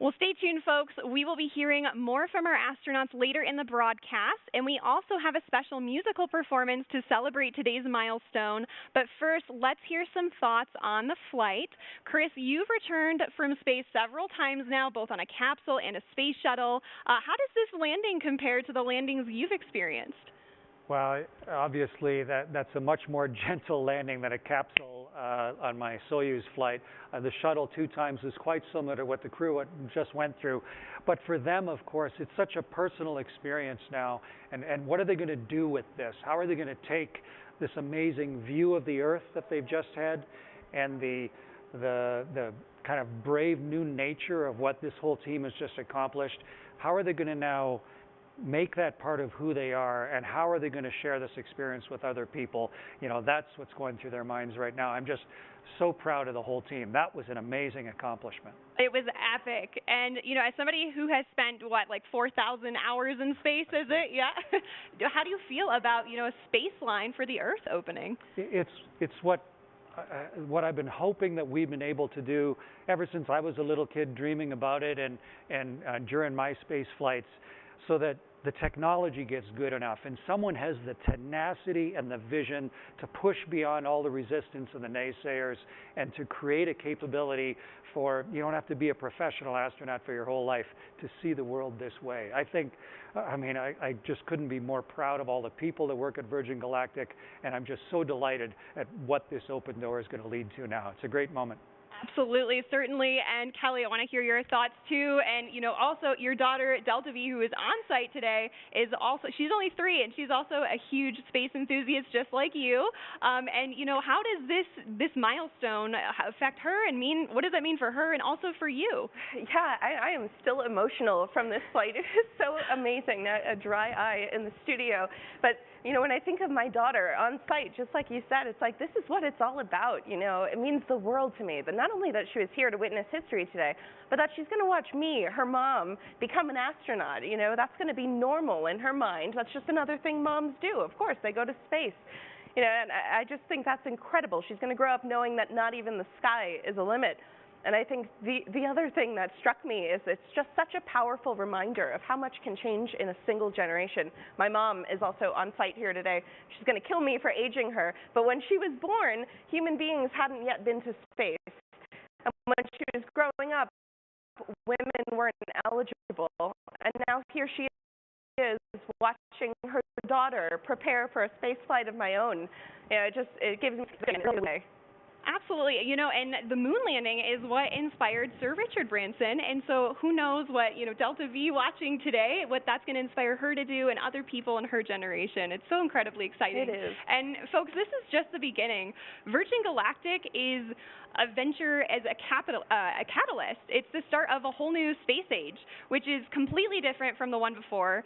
Speaker 2: Well, stay tuned, folks. We will be hearing more from our astronauts later in the broadcast, and we also have a special musical performance to celebrate today's milestone. But first, let's hear some thoughts on the flight. Chris, you've returned from space several times now, both on a capsule and a space shuttle. How does this landing compare to the landings you've experienced?
Speaker 7: Well, obviously, that's a much more gentle landing than a capsule on my Soyuz flight. The shuttle 2 times is quite similar to what the crew just went through. But for them, of course, it's such a personal experience now. And what are they going to do with this? How are they going to take this amazing view of the Earth that they've just had and the kind of brave new nature of what this whole team has just accomplished? How are they going to now make that part of who they are, and how are they going to share this experience with other people? You know, that's what's going through their minds right now. I'm just so proud of the whole team. That was an amazing accomplishment.
Speaker 2: It was epic. And, you know, as somebody who has spent, like 4,000 hours in space, is it? Yeah. How do you feel about, a space line for the Earth opening?
Speaker 7: It's what I've been hoping that we've been able to do ever since I was a little kid, dreaming about it and during my space flights, so that the technology gets good enough and someone has the tenacity and the vision to push beyond all the resistance of the naysayers and to create a capability for, you don't have to be a professional astronaut for your whole life to see the world this way. I think, I just couldn't be more proud of all the people that work at Virgin Galactic, and I'm just so delighted at what this open door is going to lead to now. It's a great moment.
Speaker 2: Absolutely, certainly. And Kelly, I want to hear your thoughts too. And, also your daughter, Delta V, who is on site today, she's only 3, and she's also a huge space enthusiast just like you. How does this milestone affect her and what does that mean for her and also for you?
Speaker 8: Yeah, I am still emotional from this flight. It is so amazing, a dry eye in the studio. But when I think of my daughter on site, just like you said, it's like, this is what it's all about. It means the world to me. But not only that she was here to witness history today, but that she's going to watch me, her mom, become an astronaut. That's going to be normal in her mind. That's just another thing moms do. Of course, they go to space. And I just think that's incredible. She's going to grow up knowing that not even the sky is a limit. And I think the other thing that struck me is it's just such a powerful reminder of how much can change in a single generation. My mom is also on site here today. She's going to kill me for aging her, but when she was born, human beings hadn't yet been to space. And when she was growing up, women weren't eligible. And now here she is watching her daughter prepare for a space flight of my own. It gives me a
Speaker 2: Absolutely. And the moon landing is what inspired Sir Richard Branson. And so who knows what, Delta V watching today, what that's going to inspire her to do and other people in her generation. It's so incredibly exciting.
Speaker 8: It is.
Speaker 2: And folks, this is just the beginning. Virgin Galactic is a venture as a catalyst. It's the start of a whole new space age, which is completely different from the one before.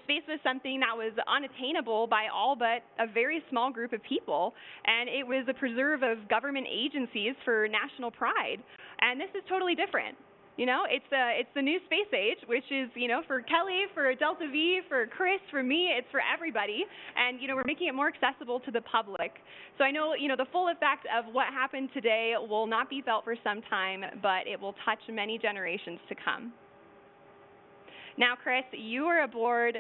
Speaker 2: Space was something that was unattainable by all but a very small group of people, and it was a preserve of government agencies for national pride. And this is totally different. It's the new space age, which is, for Kelly, for Delta V, for Chris, for me, it's for everybody. And, we're making it more accessible to the public. So I know, the full effect of what happened today will not be felt for some time, but it will touch many generations to come. Now, Chris, you were aboard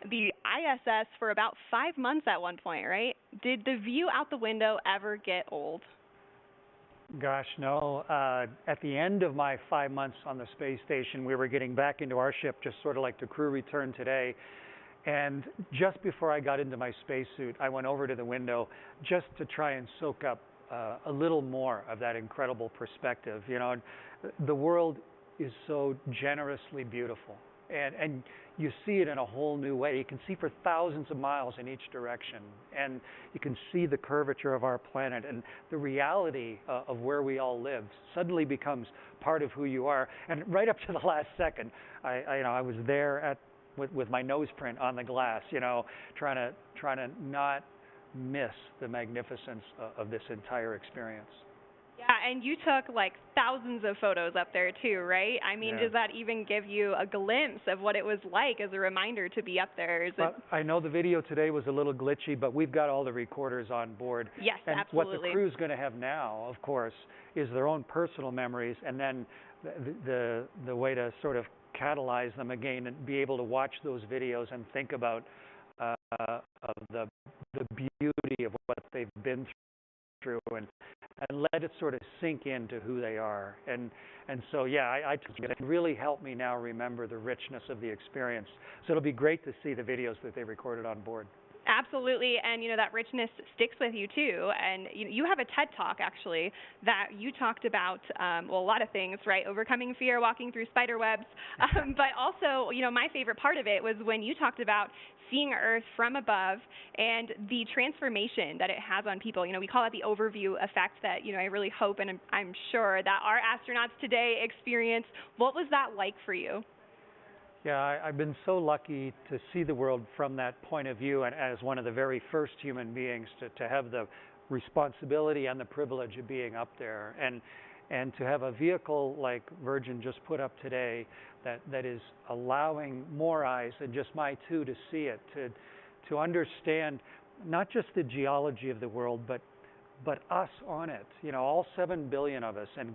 Speaker 2: the ISS for about 5 months at one point, right? Did the view out the window ever get old?
Speaker 7: Gosh, no. At the end of my 5 months on the space station, we were getting back into our ship, just sort of like the crew returned today. And just before I got into my spacesuit, I went over to the window just to try and soak up a little more of that incredible perspective. The world is so generously beautiful. And you see it in a whole new way. You can see for thousands of miles in each direction. And you can see the curvature of our planet. And the reality of where we all live suddenly becomes part of who you are. And right up to the last second, I was there with my nose print on the glass, trying to not miss the magnificence of this entire experience.
Speaker 2: Yeah, and you took like thousands of photos up there too, right? I mean,
Speaker 7: Yeah.
Speaker 2: Does that even give you a glimpse of what it was like as a reminder to be up there?
Speaker 7: I know the video today was a little glitchy, but we've got all the recorders on board.
Speaker 2: Yes,
Speaker 7: and
Speaker 2: absolutely.
Speaker 7: What the crew's going to have now, of course, is their own personal memories, and then the way to sort of catalyze them again and be able to watch those videos and think about of the beauty of what they've been through and let it sort of sink into who they are. And so, yeah, it really helped me now remember the richness of the experience. So it'll be great to see the videos that they recorded on board.
Speaker 2: Absolutely, and that richness sticks with you too. And you have a TED Talk actually that you talked about a lot of things, right? Overcoming fear, walking through spider webs, but also my favorite part of it was when you talked about seeing Earth from above and the transformation that it has on people. We call it the overview effect that I really hope and I'm sure that our astronauts today experience. What was that like for you?
Speaker 7: Yeah, I've been so lucky to see the world from that point of view, and as one of the very first human beings to have the responsibility and the privilege of being up there, and to have a vehicle like Virgin just put up today that is allowing more eyes than just my two to see it, to understand not just the geology of the world, but us on it. All 7 billion of us, and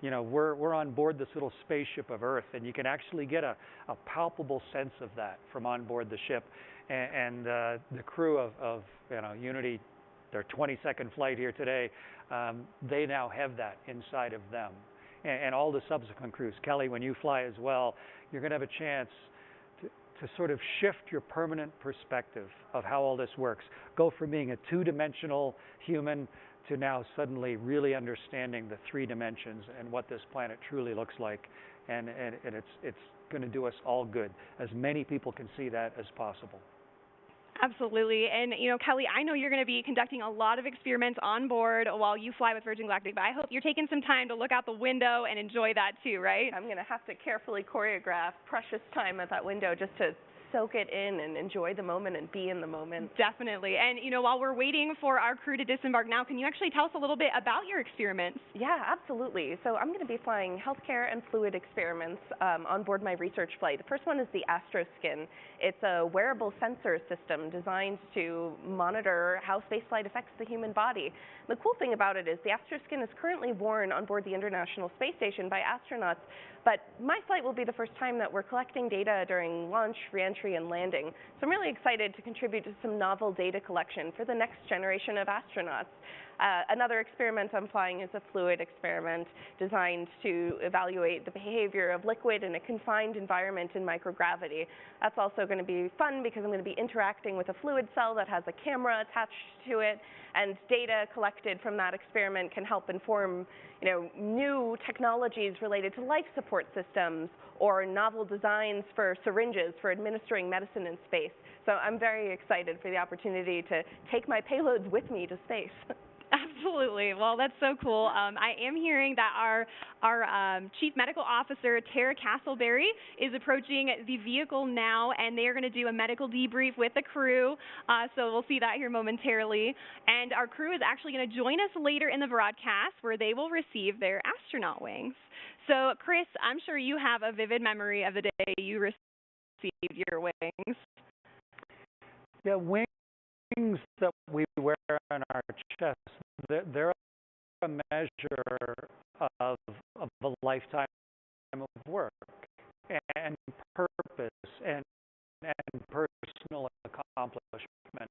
Speaker 7: you know, we're on board this little spaceship of Earth, and you can actually get a palpable sense of that from on board the ship. And the crew of you know, Unity, their 22nd flight here today, they now have that inside of them. And all the subsequent crews. Kelly, when you fly as well, you're going to have a chance to sort of shift your permanent perspective of how all this works. Go from being a two-dimensional human to now suddenly really understanding the three dimensions and what this planet truly looks like. And it's going to do us all good. As many people can see that as possible.
Speaker 2: Absolutely. And, you know, Kelly, I know you're going to be conducting a lot of experiments on board while you fly with Virgin Galactic, but I hope you're taking some time to look out the window and enjoy that too, right?
Speaker 8: I'm going to have to carefully choreograph precious time at that window just to soak it in and enjoy the moment and be in the moment.
Speaker 2: Definitely. And, you know, while we're waiting for our crew to disembark now, can you actually tell us a little bit about your experiments?
Speaker 8: Yeah, absolutely. So I'm going to be flying healthcare and fluid experiments on board my research flight. The first one is the AstroSkin. It's a wearable sensor system designed to monitor how spaceflight affects the human body. The cool thing about it is the AstroSkin is currently worn on board the International Space Station by astronauts, but my flight will be the first time that we're collecting data during launch, reentry, and landing. So I'm really excited to contribute to some novel data collection for the next generation of astronauts. Another experiment I'm flying is a fluid experiment designed to evaluate the behavior of liquid in a confined environment in microgravity. That's also going to be fun because I'm going to be interacting with a fluid cell that has a camera attached to it, and data collected from that experiment can help inform, you know, new technologies related to life support systems or novel designs for syringes for administering medicine in space. So I'm very excited for the opportunity to take my payloads with me to space.
Speaker 2: Absolutely. Well, that's so cool. I am hearing that our Chief Medical Officer, Tara Castleberry, is approaching the vehicle now, and they are going to do a medical debrief with the crew. So we'll see that here momentarily. And our crew is actually going to join us later in the broadcast, where they will receive their astronaut wings. So, Chris, I'm sure you have a vivid memory of the day you received your wings.
Speaker 7: Yeah, wings that we wear on our chest, they're a measure of a lifetime of work and purpose and personal accomplishment.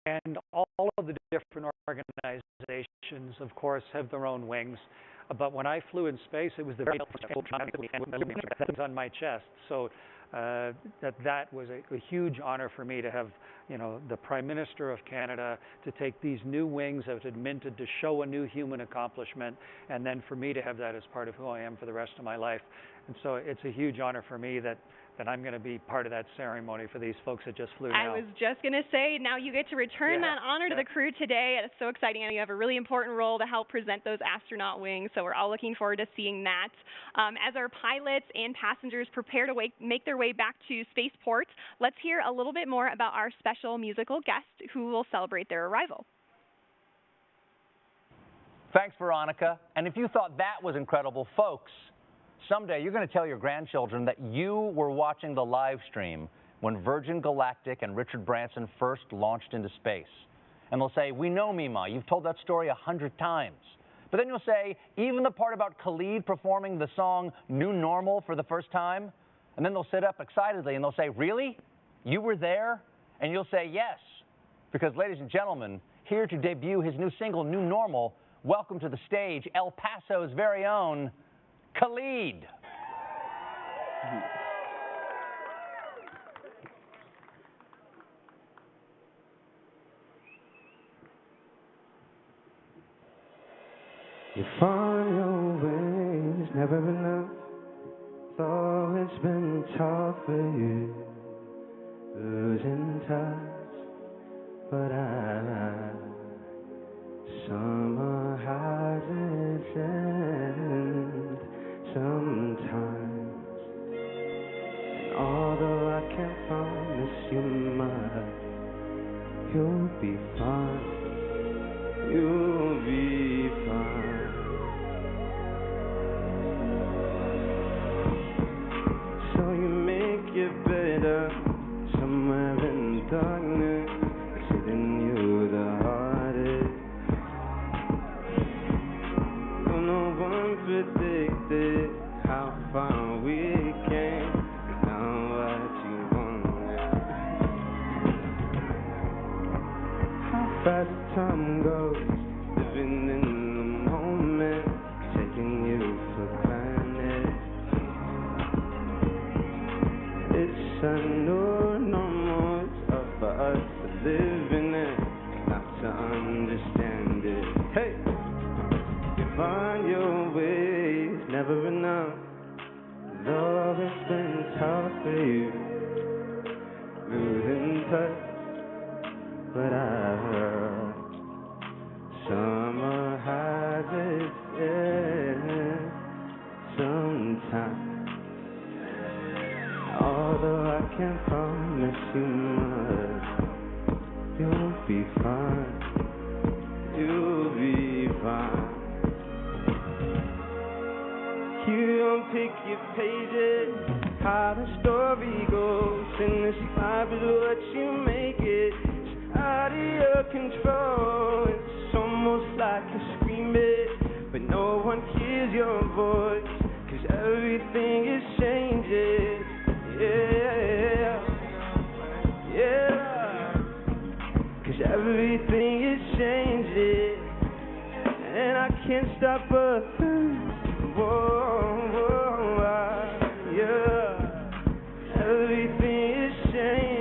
Speaker 7: And all of the different organizations, of course, have their own wings. But when I flew in space, it was the very first on my chest. So that was a huge honor for me to have, you know, the Prime Minister of Canada to take these new wings that had minted to show a new human accomplishment, and then for me to have that as part of who I am for the rest of my life. And so it's a huge honor for me that I'm going to be part of that ceremony for these folks that just flew now.
Speaker 2: I was just going to say, now you get to return that honor to the crew today. It's so exciting. And you have a really important role to help present those astronaut wings, so we're all looking forward to seeing that. As our pilots and passengers prepare to make their way back to spaceport, let's hear a little bit more about our special musical guest who will celebrate their arrival.
Speaker 3: Thanks, Veronica. And if you thought that was incredible, folks, someday you're going to tell your grandchildren that you were watching the live stream when Virgin Galactic and Richard Branson first launched into space. And they'll say, "We know, Mima, you've told that story 100 times. But then you'll say, even the part about Khalid performing the song New Normal for the first time? And then they'll sit up excitedly and they'll say, really? You were there? And you'll say, yes. Because, ladies and gentlemen, here to debut his new single, New Normal, welcome to the stage, El Paso's very own Khalid.
Speaker 20: You find your ways, never enough. Though it's been tough for you, losing touch. But summer has its end sometimes. And although I can't promise you much, you'll be fine. You'll be fine. So you make it better somewhere in the darkness. It's hitting you the hardest. No one fun weekend. Now what you want? How fast time goes, living in the moment, taking you for granted. It's a new normal, it's up for us to live in it, not to understand it. Hey, you find your ways, never enough. Though it's been tough for you, losing touch. But I heard summer has its end sometimes. Although I can't promise you much, you'll be fine. You'll be fine. You don't pick your pages, how the story goes, and this life is what you make it. Out of your control, it's almost like you're screaming, but no one hears your voice, 'cause everything is changing, yeah, yeah, 'cause everything is changing, and I can't stop but yeah, everything is changing.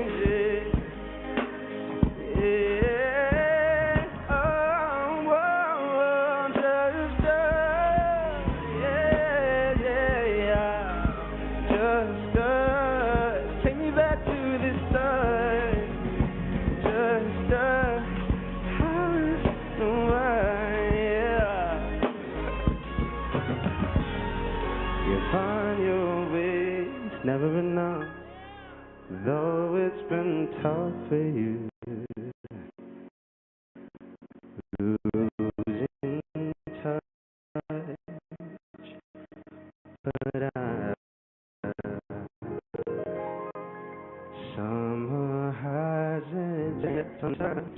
Speaker 20: Never enough, though it's been tough for you. Losing touch, but summer hasn't yet sometimes.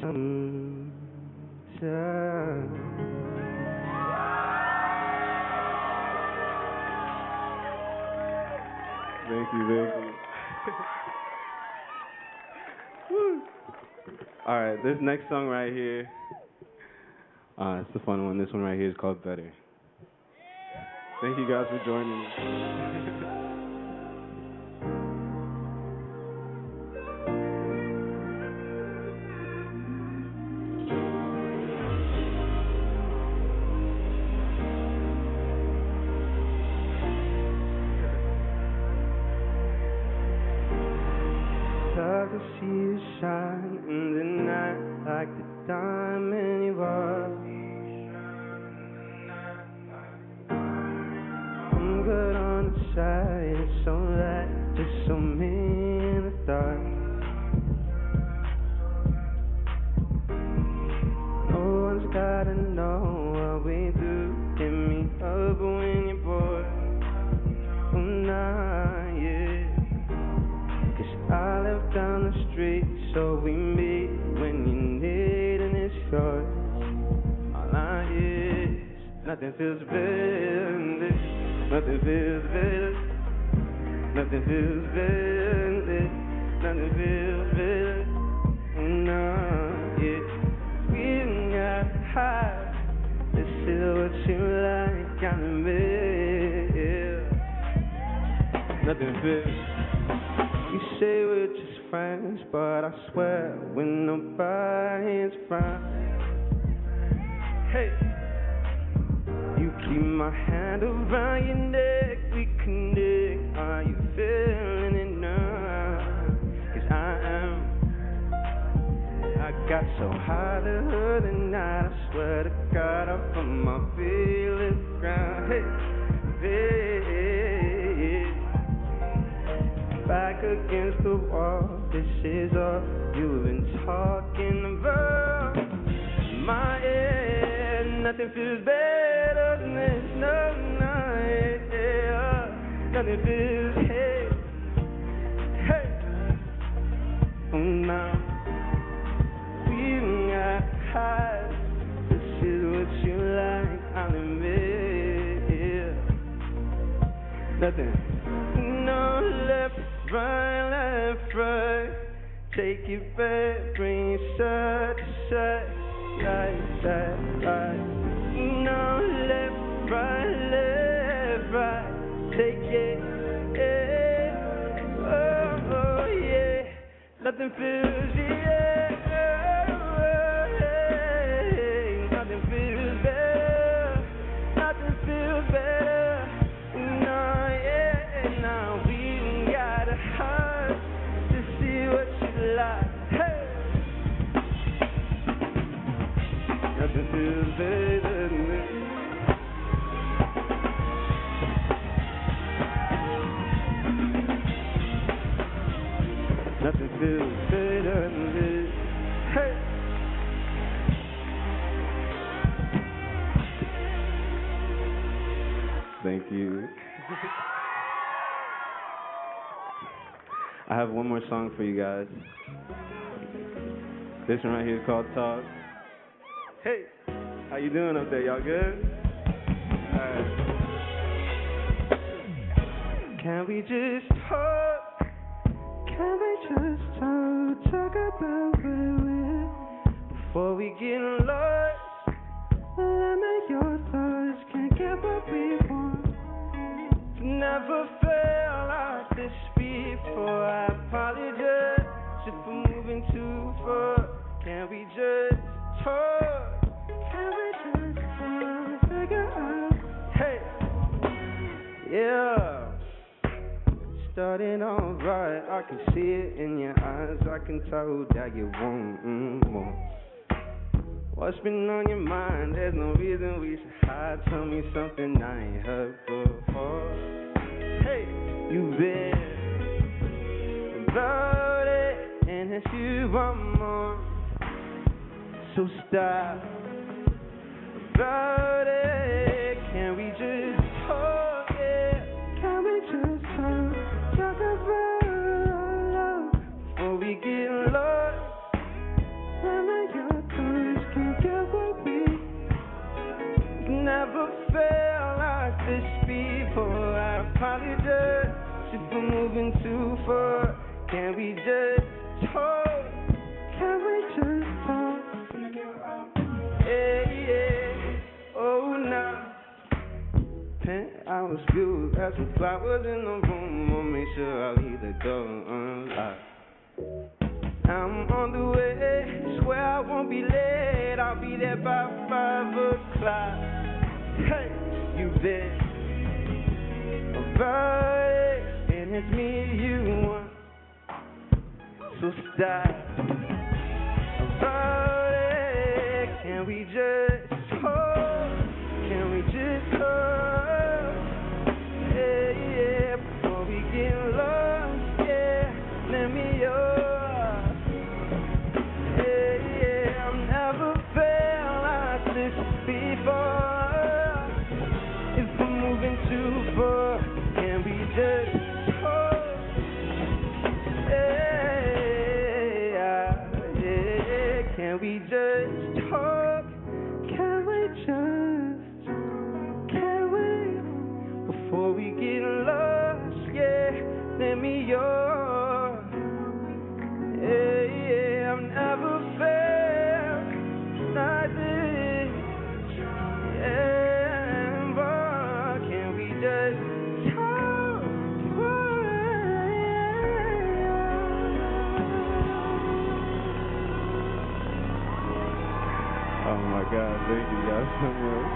Speaker 20: Thank you. Woo. All right, this next song right here, it's the fun one. This one right here is called Better. Thank you guys for joining me. To see you shine in the night like the diamond you are. I'm good on the side, it's alright, just so mean to start. No one's gotta know what we do. Get me up when you're bored. Oh, nah, yeah. I live down the street, so we meet when you need, and it's yours. All I hear is nothing feels better than this. Nothing feels better. Nothing feels better than this. Nothing feels better. No, yeah. We got high. This is what you like, I'm in bed. Nothing feels. You say we're just friends, but I swear when nobody's around. Hey, you keep my hand around your neck, we connect. Are you feeling it now? 'Cause I am. I got so high the other night, I swear to God, I put my feelings ground. Hey, hey. Back against the wall, this is all you've been talking about. My head, nothing feels better than this. No, yeah. Nothing feels, hey. Now we got high. This is what you like, I'll admit, yeah. Nothing. No, left, right. Take it back, bring it side to side, right. No, left, right. Take it, yeah. Oh, yeah. Nothing feels, yeah. Nothing feels better. Nothing feels better. No, yeah. Now we got a heart to see what you like. Hey. Nothing feels better than this. Nothing feels better than this. Hey. Thank you. I have one more song for you guys. This one right here is called Talk. Hey, how you doing up there? Y'all good? Alright. Can we just talk? Can we just talk about where we're before we get lost? Limit your thoughts, can't get what we want. Never felt like this before. I apologize if we're moving too far. Can we just talk? Can we just figure out? Hey, yeah. Starting off right, I can see it in your eyes. I can tell that you want more. What's been on your mind? There's no reason we should hide. Tell me something I ain't heard before. Hey, you've been about it, and it's you want more. So stop about it. Can we just talk? Yeah, can we just talk? Talk about love before we get lost. Limit your thoughts, can't get what we never felt like this before. I apologize if we're moving too far. Can we just talk? Can we just talk? Yeah. Oh, now. Penthouse view, got some flowers in the room. I'll make sure I leave the door unlocked. I'm on the way, swear I won't be late. I'll be there by 5 o'clock. Hey, you've been about it, and it's me you want. So stop about it. Can we just talk? Can we just talk? Yeah, before we get lost, yeah, let me can we just talk? Can we just, can we, before we get lost, yeah, let me yours. Yeah, I've never felt like this. Yeah, but can we just talk? Oh my God, thank you guys so much.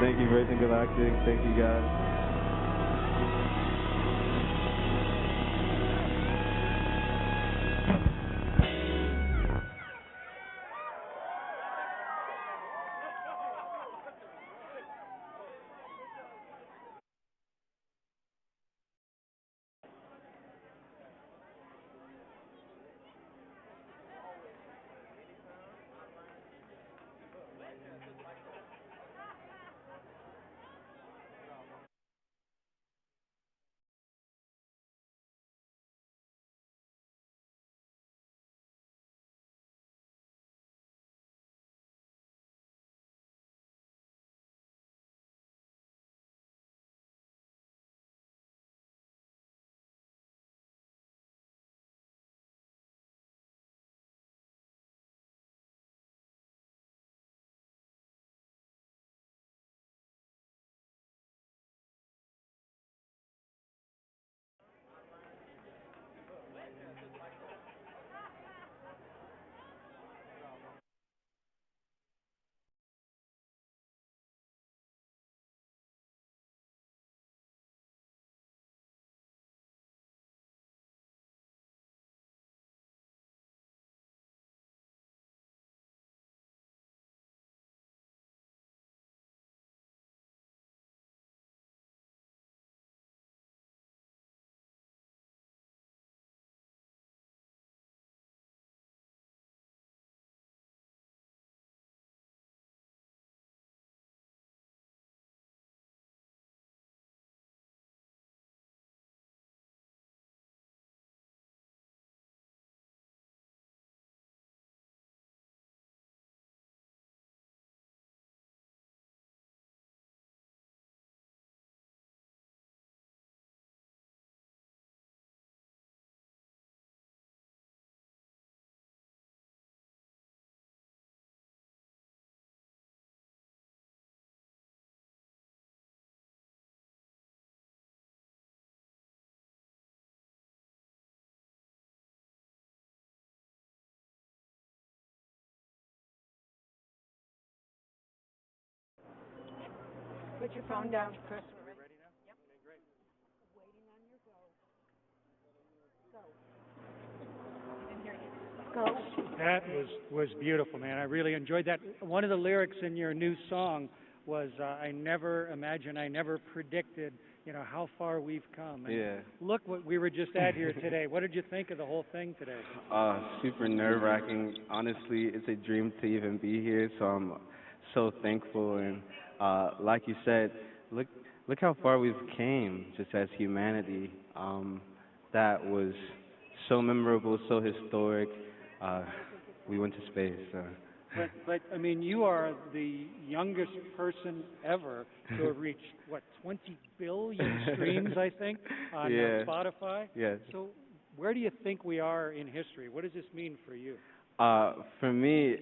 Speaker 20: Thank you, Virgin Galactic. Thank you guys.
Speaker 5: phone down, Chris.
Speaker 7: That was beautiful, man. I really enjoyed that. One of the lyrics in your new song was, I never predicted, how far we've come. And
Speaker 20: Yeah.
Speaker 7: Look what we were just at here today. What did you think of the whole thing today?
Speaker 20: Super nerve-wracking. Honestly, it's a dream to even be here, so I'm so thankful. And like you said, look how far we've came just as humanity. That was so memorable, so historic. We went to space.
Speaker 7: But I mean, you are the youngest person ever to have reached, 20 billion streams, I think, on Spotify?
Speaker 20: Yes.
Speaker 7: So where do you think we are in history? What does this mean for you?
Speaker 20: For me,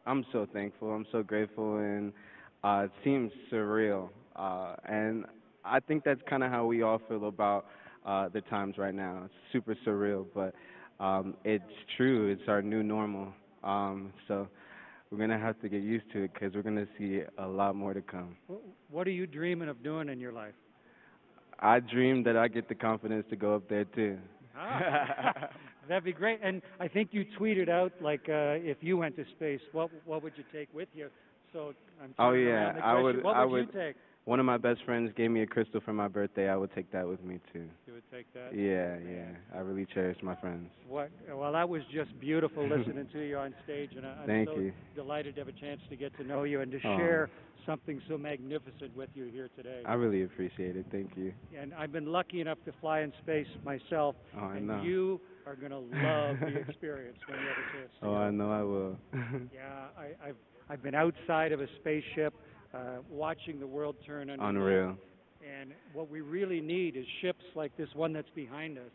Speaker 20: I'm so thankful. I'm so grateful, and it seems surreal. And I think that's kind of how we all feel about the times right now. It's super surreal, but it's true. It's our new normal. So we're going to have to get used to it because we're going to see a lot more to come.
Speaker 7: What are you dreaming of doing in your life?
Speaker 20: I dream that I get the confidence to go up there, too.
Speaker 7: That'd be great. And I think you tweeted out, if you went to space, what would you take with you? So I'm What would you take?
Speaker 20: One of my best friends gave me a crystal for my birthday. I would take that with me, too.
Speaker 7: You would take that?
Speaker 20: Yeah. I really cherish my friends.
Speaker 7: Well, that was just beautiful listening to you on stage, and I'm
Speaker 20: Thank
Speaker 7: so
Speaker 20: you.
Speaker 7: delighted to have a chance to get to know you and to share something so magnificent with you here today.
Speaker 20: I really appreciate it. Thank you.
Speaker 7: And I've been lucky enough to fly in space myself, and you are going to love the experience when you have a chance to go.
Speaker 20: I know I will.
Speaker 7: Yeah, I've been outside of a spaceship, watching the world turn underneath.
Speaker 20: Unreal.
Speaker 7: And what we really need is ships like this one that's behind us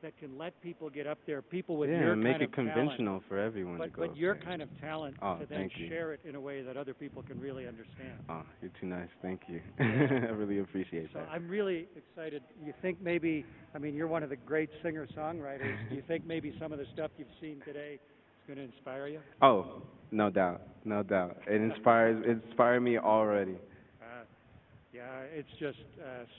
Speaker 7: that can let people get up there, people with your kind of talent.
Speaker 20: Yeah, make it conventional for everyone to go.
Speaker 7: But your kind of talent to then
Speaker 20: thank you.
Speaker 7: share it in a way that other people can really understand.
Speaker 20: Oh, you're too nice. Thank you. I really appreciate that.
Speaker 7: So I'm really excited. You think maybe, you're one of the great singer-songwriters. Do you think maybe some of the stuff you've seen today is going to inspire you?
Speaker 20: Oh, no doubt. No doubt. It inspired me already.
Speaker 7: Yeah, it's just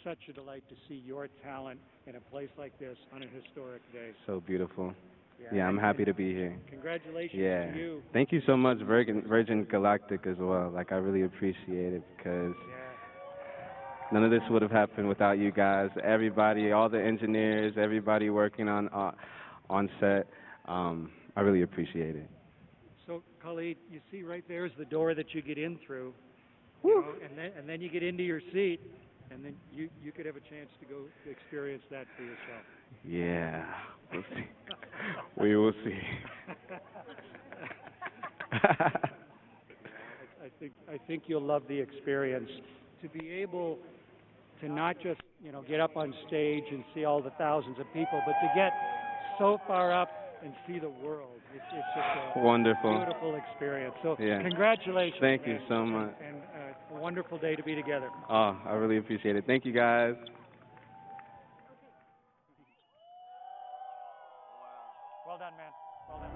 Speaker 7: such a delight to see your talent in a place like this on a historic day.
Speaker 20: So beautiful. Yeah, I'm happy to be here.
Speaker 7: Congratulations to you.
Speaker 20: Thank you so much, Virgin Galactic, as well. I really appreciate it because none of this would have happened without you guys. Everybody, all the engineers, everybody working on set. I really appreciate it.
Speaker 7: So, Khalid, you see right there is the door that you get in through. And then you get into your seat, and then you could have a chance to go experience that for yourself.
Speaker 20: Yeah, we'll see. We will see.
Speaker 7: I think you'll love the experience. To be able to not just get up on stage and see all the thousands of people, but to get so far up and see the world. It's just a
Speaker 20: wonderful,
Speaker 7: beautiful experience. So congratulations.
Speaker 20: Thank you so much.
Speaker 7: And a wonderful day to be together.
Speaker 20: Oh, I really appreciate it. Thank you, guys.
Speaker 7: Well done, man. Well done.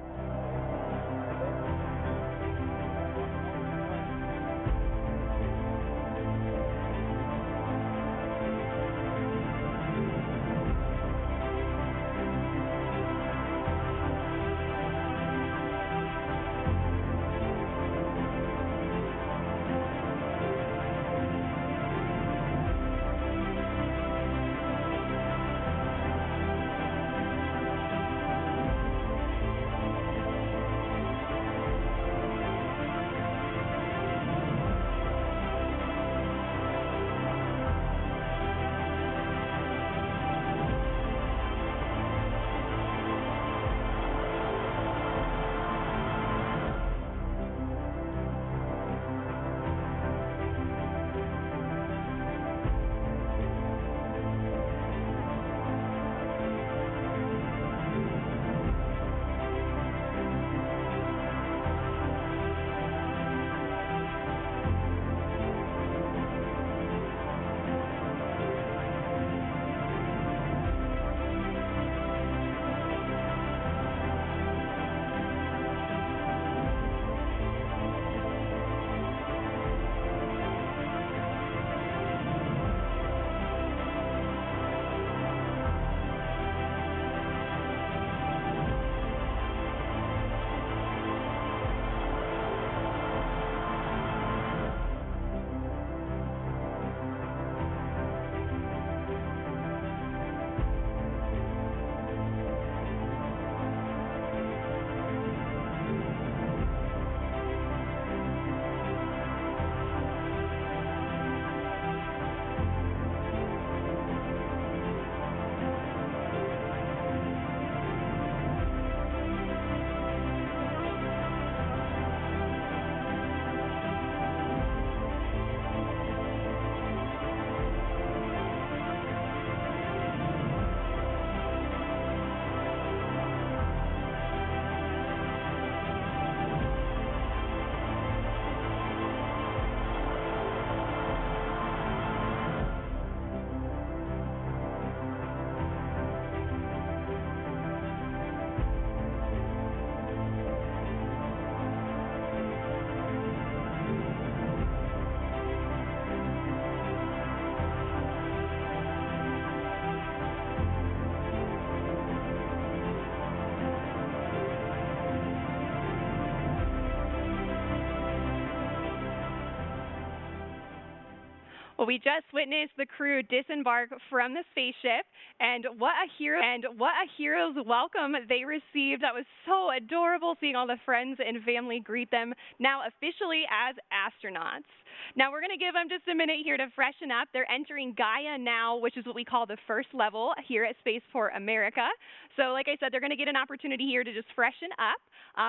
Speaker 2: Well, we just witnessed the crew disembark from the spaceship, and what a hero's welcome they received. That was so adorable, seeing all the friends and family greet them now officially as astronauts. Now we're going to give them just a minute here to freshen up. They're entering Gaia now, which is what we call the first level here at Spaceport America. So like I said, they're going to get an opportunity here to just freshen up.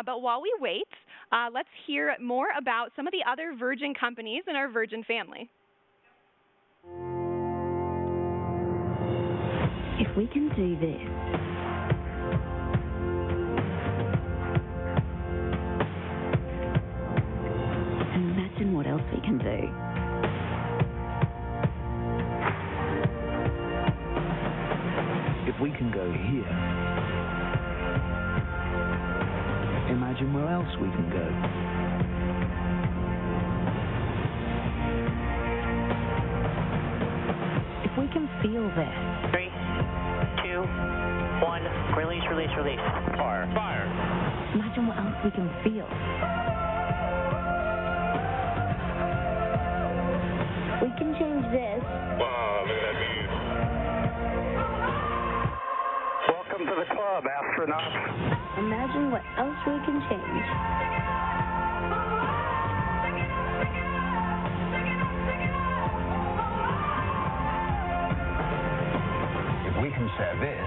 Speaker 2: But while we wait, let's hear more about some of the other Virgin companies in our Virgin family.
Speaker 17: If we can do this, imagine what else we can do.
Speaker 21: If we can go here, imagine where else we can go.
Speaker 17: If we can feel this.
Speaker 18: 3, 2, 1, release, release, release. Fire. Fire.
Speaker 17: Imagine what else we can feel. We can change this.
Speaker 18: Wow, look at that view. Welcome to the club, astronauts.
Speaker 17: Imagine what else we can change.
Speaker 21: If we can share this,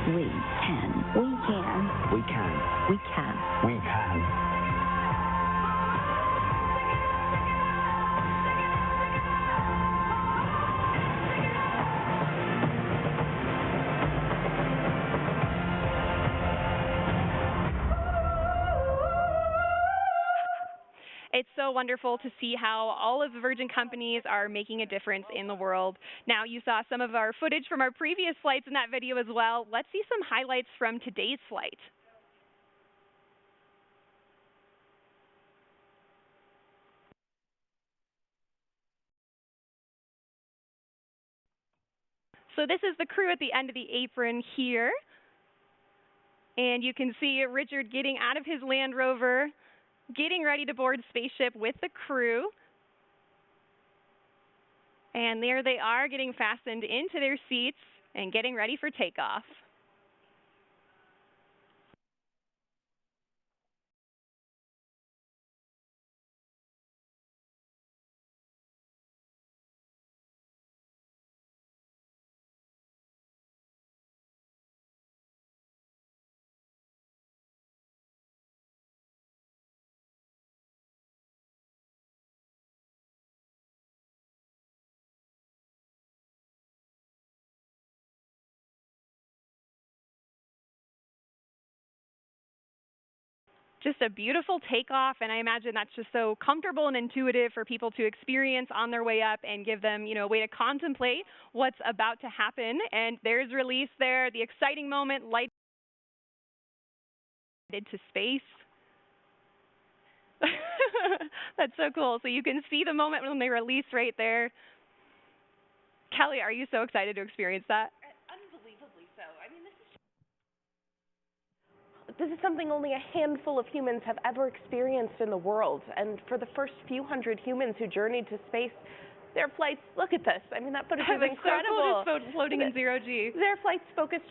Speaker 17: We can. We can.
Speaker 21: we can.
Speaker 17: We can.
Speaker 21: We can.
Speaker 2: It's so wonderful to see how all of the Virgin companies are making a difference in the world. Now, you saw some of our footage from our previous flights in that video as well. Let's see some highlights from today's flight. So this is the crew at the end of the apron here. And you can see Richard getting out of his Land Rover, getting ready to board spaceship with the crew. And there they are, getting fastened into their seats and getting ready for takeoff. Just a beautiful takeoff, and I imagine that's just so comfortable and intuitive for people to experience on their way up and give them, a way to contemplate what's about to happen. And there's release there, the exciting moment, light to space. That's so cool. So you can see the moment when they release right there. Kelly, are you so excited to experience that?
Speaker 8: Unbelievably so. I mean, this is something only a handful of humans have ever experienced in the world. And for the first few hundred humans who journeyed to space, their flights, look at this. I mean, that footage is incredible.
Speaker 2: So cool, just floating in zero G.
Speaker 8: Their flights focused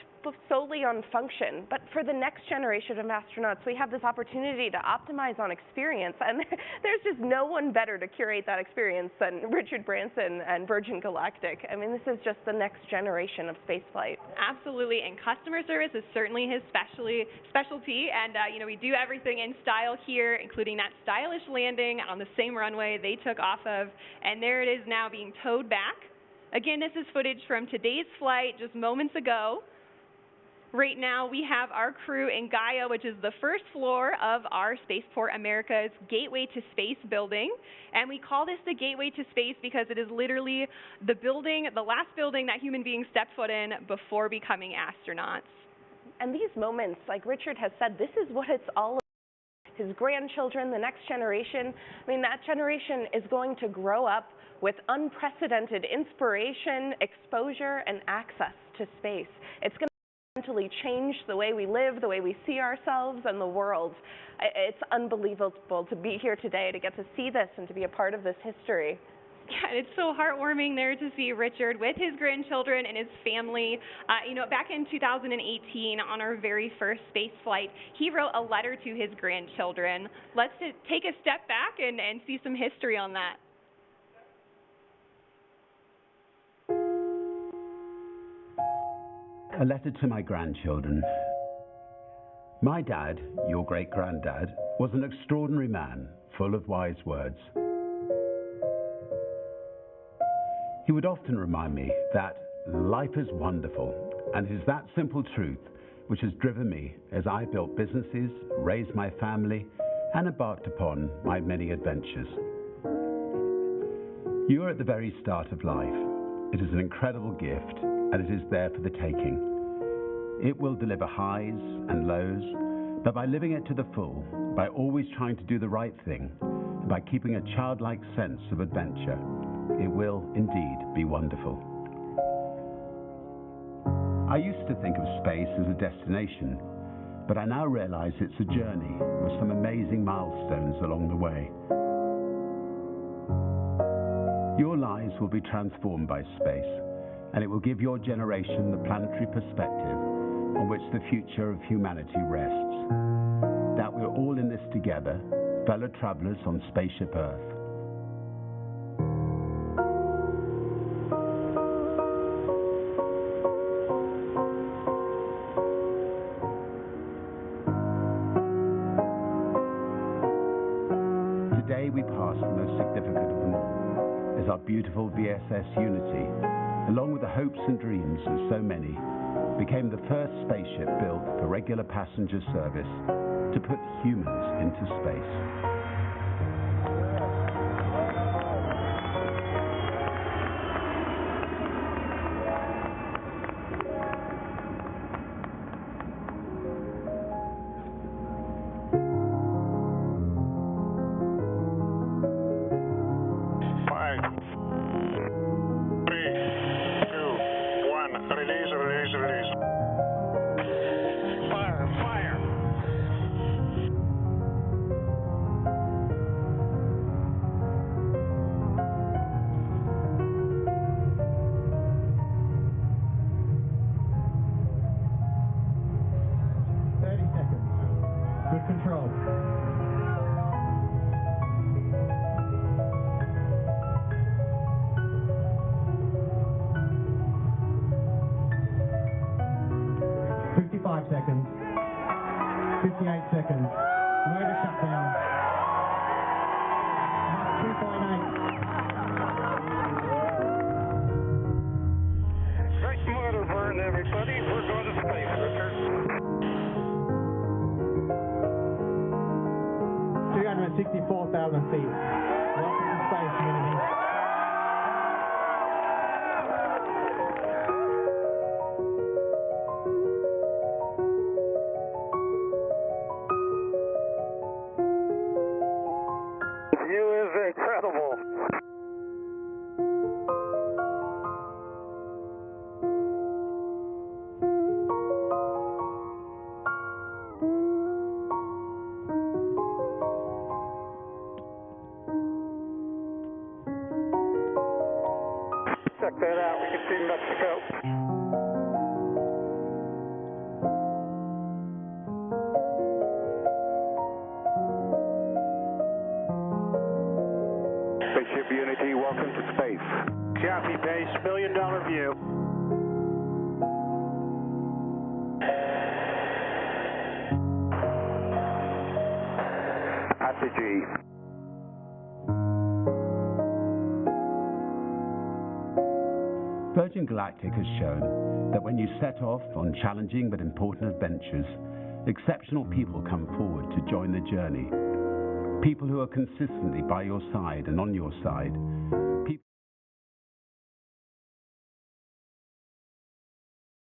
Speaker 8: solely on function. But for the next generation of astronauts, we have this opportunity to optimize on experience. And there's just no one better to curate that experience than Richard Branson and Virgin Galactic. I mean, this is just the next generation of spaceflight.
Speaker 2: Absolutely. And customer service is certainly his specialty. And, we do everything in style here, including that stylish landing on the same runway they took off of. And there it is now being towed back. Again, this is footage from today's flight just moments ago. Right now, we have our crew in Gaia, which is the first floor of our Spaceport America's Gateway to Space building. And we call this the Gateway to Space because it is literally the last building that human beings step foot in before becoming astronauts.
Speaker 8: And these moments, like Richard has said, this is what it's all about. His grandchildren, the next generation, I mean, that generation is going to grow up with unprecedented inspiration, exposure, and access to space. It's going to fundamentally changed the way we live, the way we see ourselves and the world. It's unbelievable to be here today, to get to see this and to be a part of this history.
Speaker 2: Yeah, it's so heartwarming there to see Richard with his grandchildren and his family. Back in 2018, on our very first space flight, he wrote a letter to his grandchildren. Let's take a step back and see some history on that.
Speaker 1: A letter to my grandchildren. My dad, your great-granddad, was an extraordinary man, full of wise words. He would often remind me that life is wonderful, and it is that simple truth which has driven me as I built businesses, raised my family, and embarked upon my many adventures. You are at the very start of life. It is an incredible gift, and it is there for the taking. It will deliver highs and lows, but by living it to the full, by always trying to do the right thing, and by keeping a childlike sense of adventure, it will indeed be wonderful. I used to think of space as a destination, but I now realize it's a journey with some amazing milestones along the way. Your lives will be transformed by space, and it will give your generation the planetary perspective on which the future of humanity rests. That we're all in this together, fellow travelers on Spaceship Earth. Today we pass the most significant of them all, as our beautiful VSS Unity, along with the hopes and dreams of so many, became the first spaceship built for regular passenger service to put humans into space.
Speaker 4: Control. 55 seconds. 58 seconds. Motor shutdown. 2.8.
Speaker 19: Great motor burn, everybody. We're going to space, Richard.
Speaker 4: 264,000 feet. Welcome to space, community.
Speaker 19: The view is incredible. Check that out. We can see Mexico.
Speaker 22: Spaceship Unity, welcome to space.
Speaker 19: Copy, base. $1 million view.
Speaker 22: After G.
Speaker 1: Virgin Galactic has shown that when you set off on challenging but important adventures, exceptional people come forward to join the journey. People who are consistently by your side and on your side,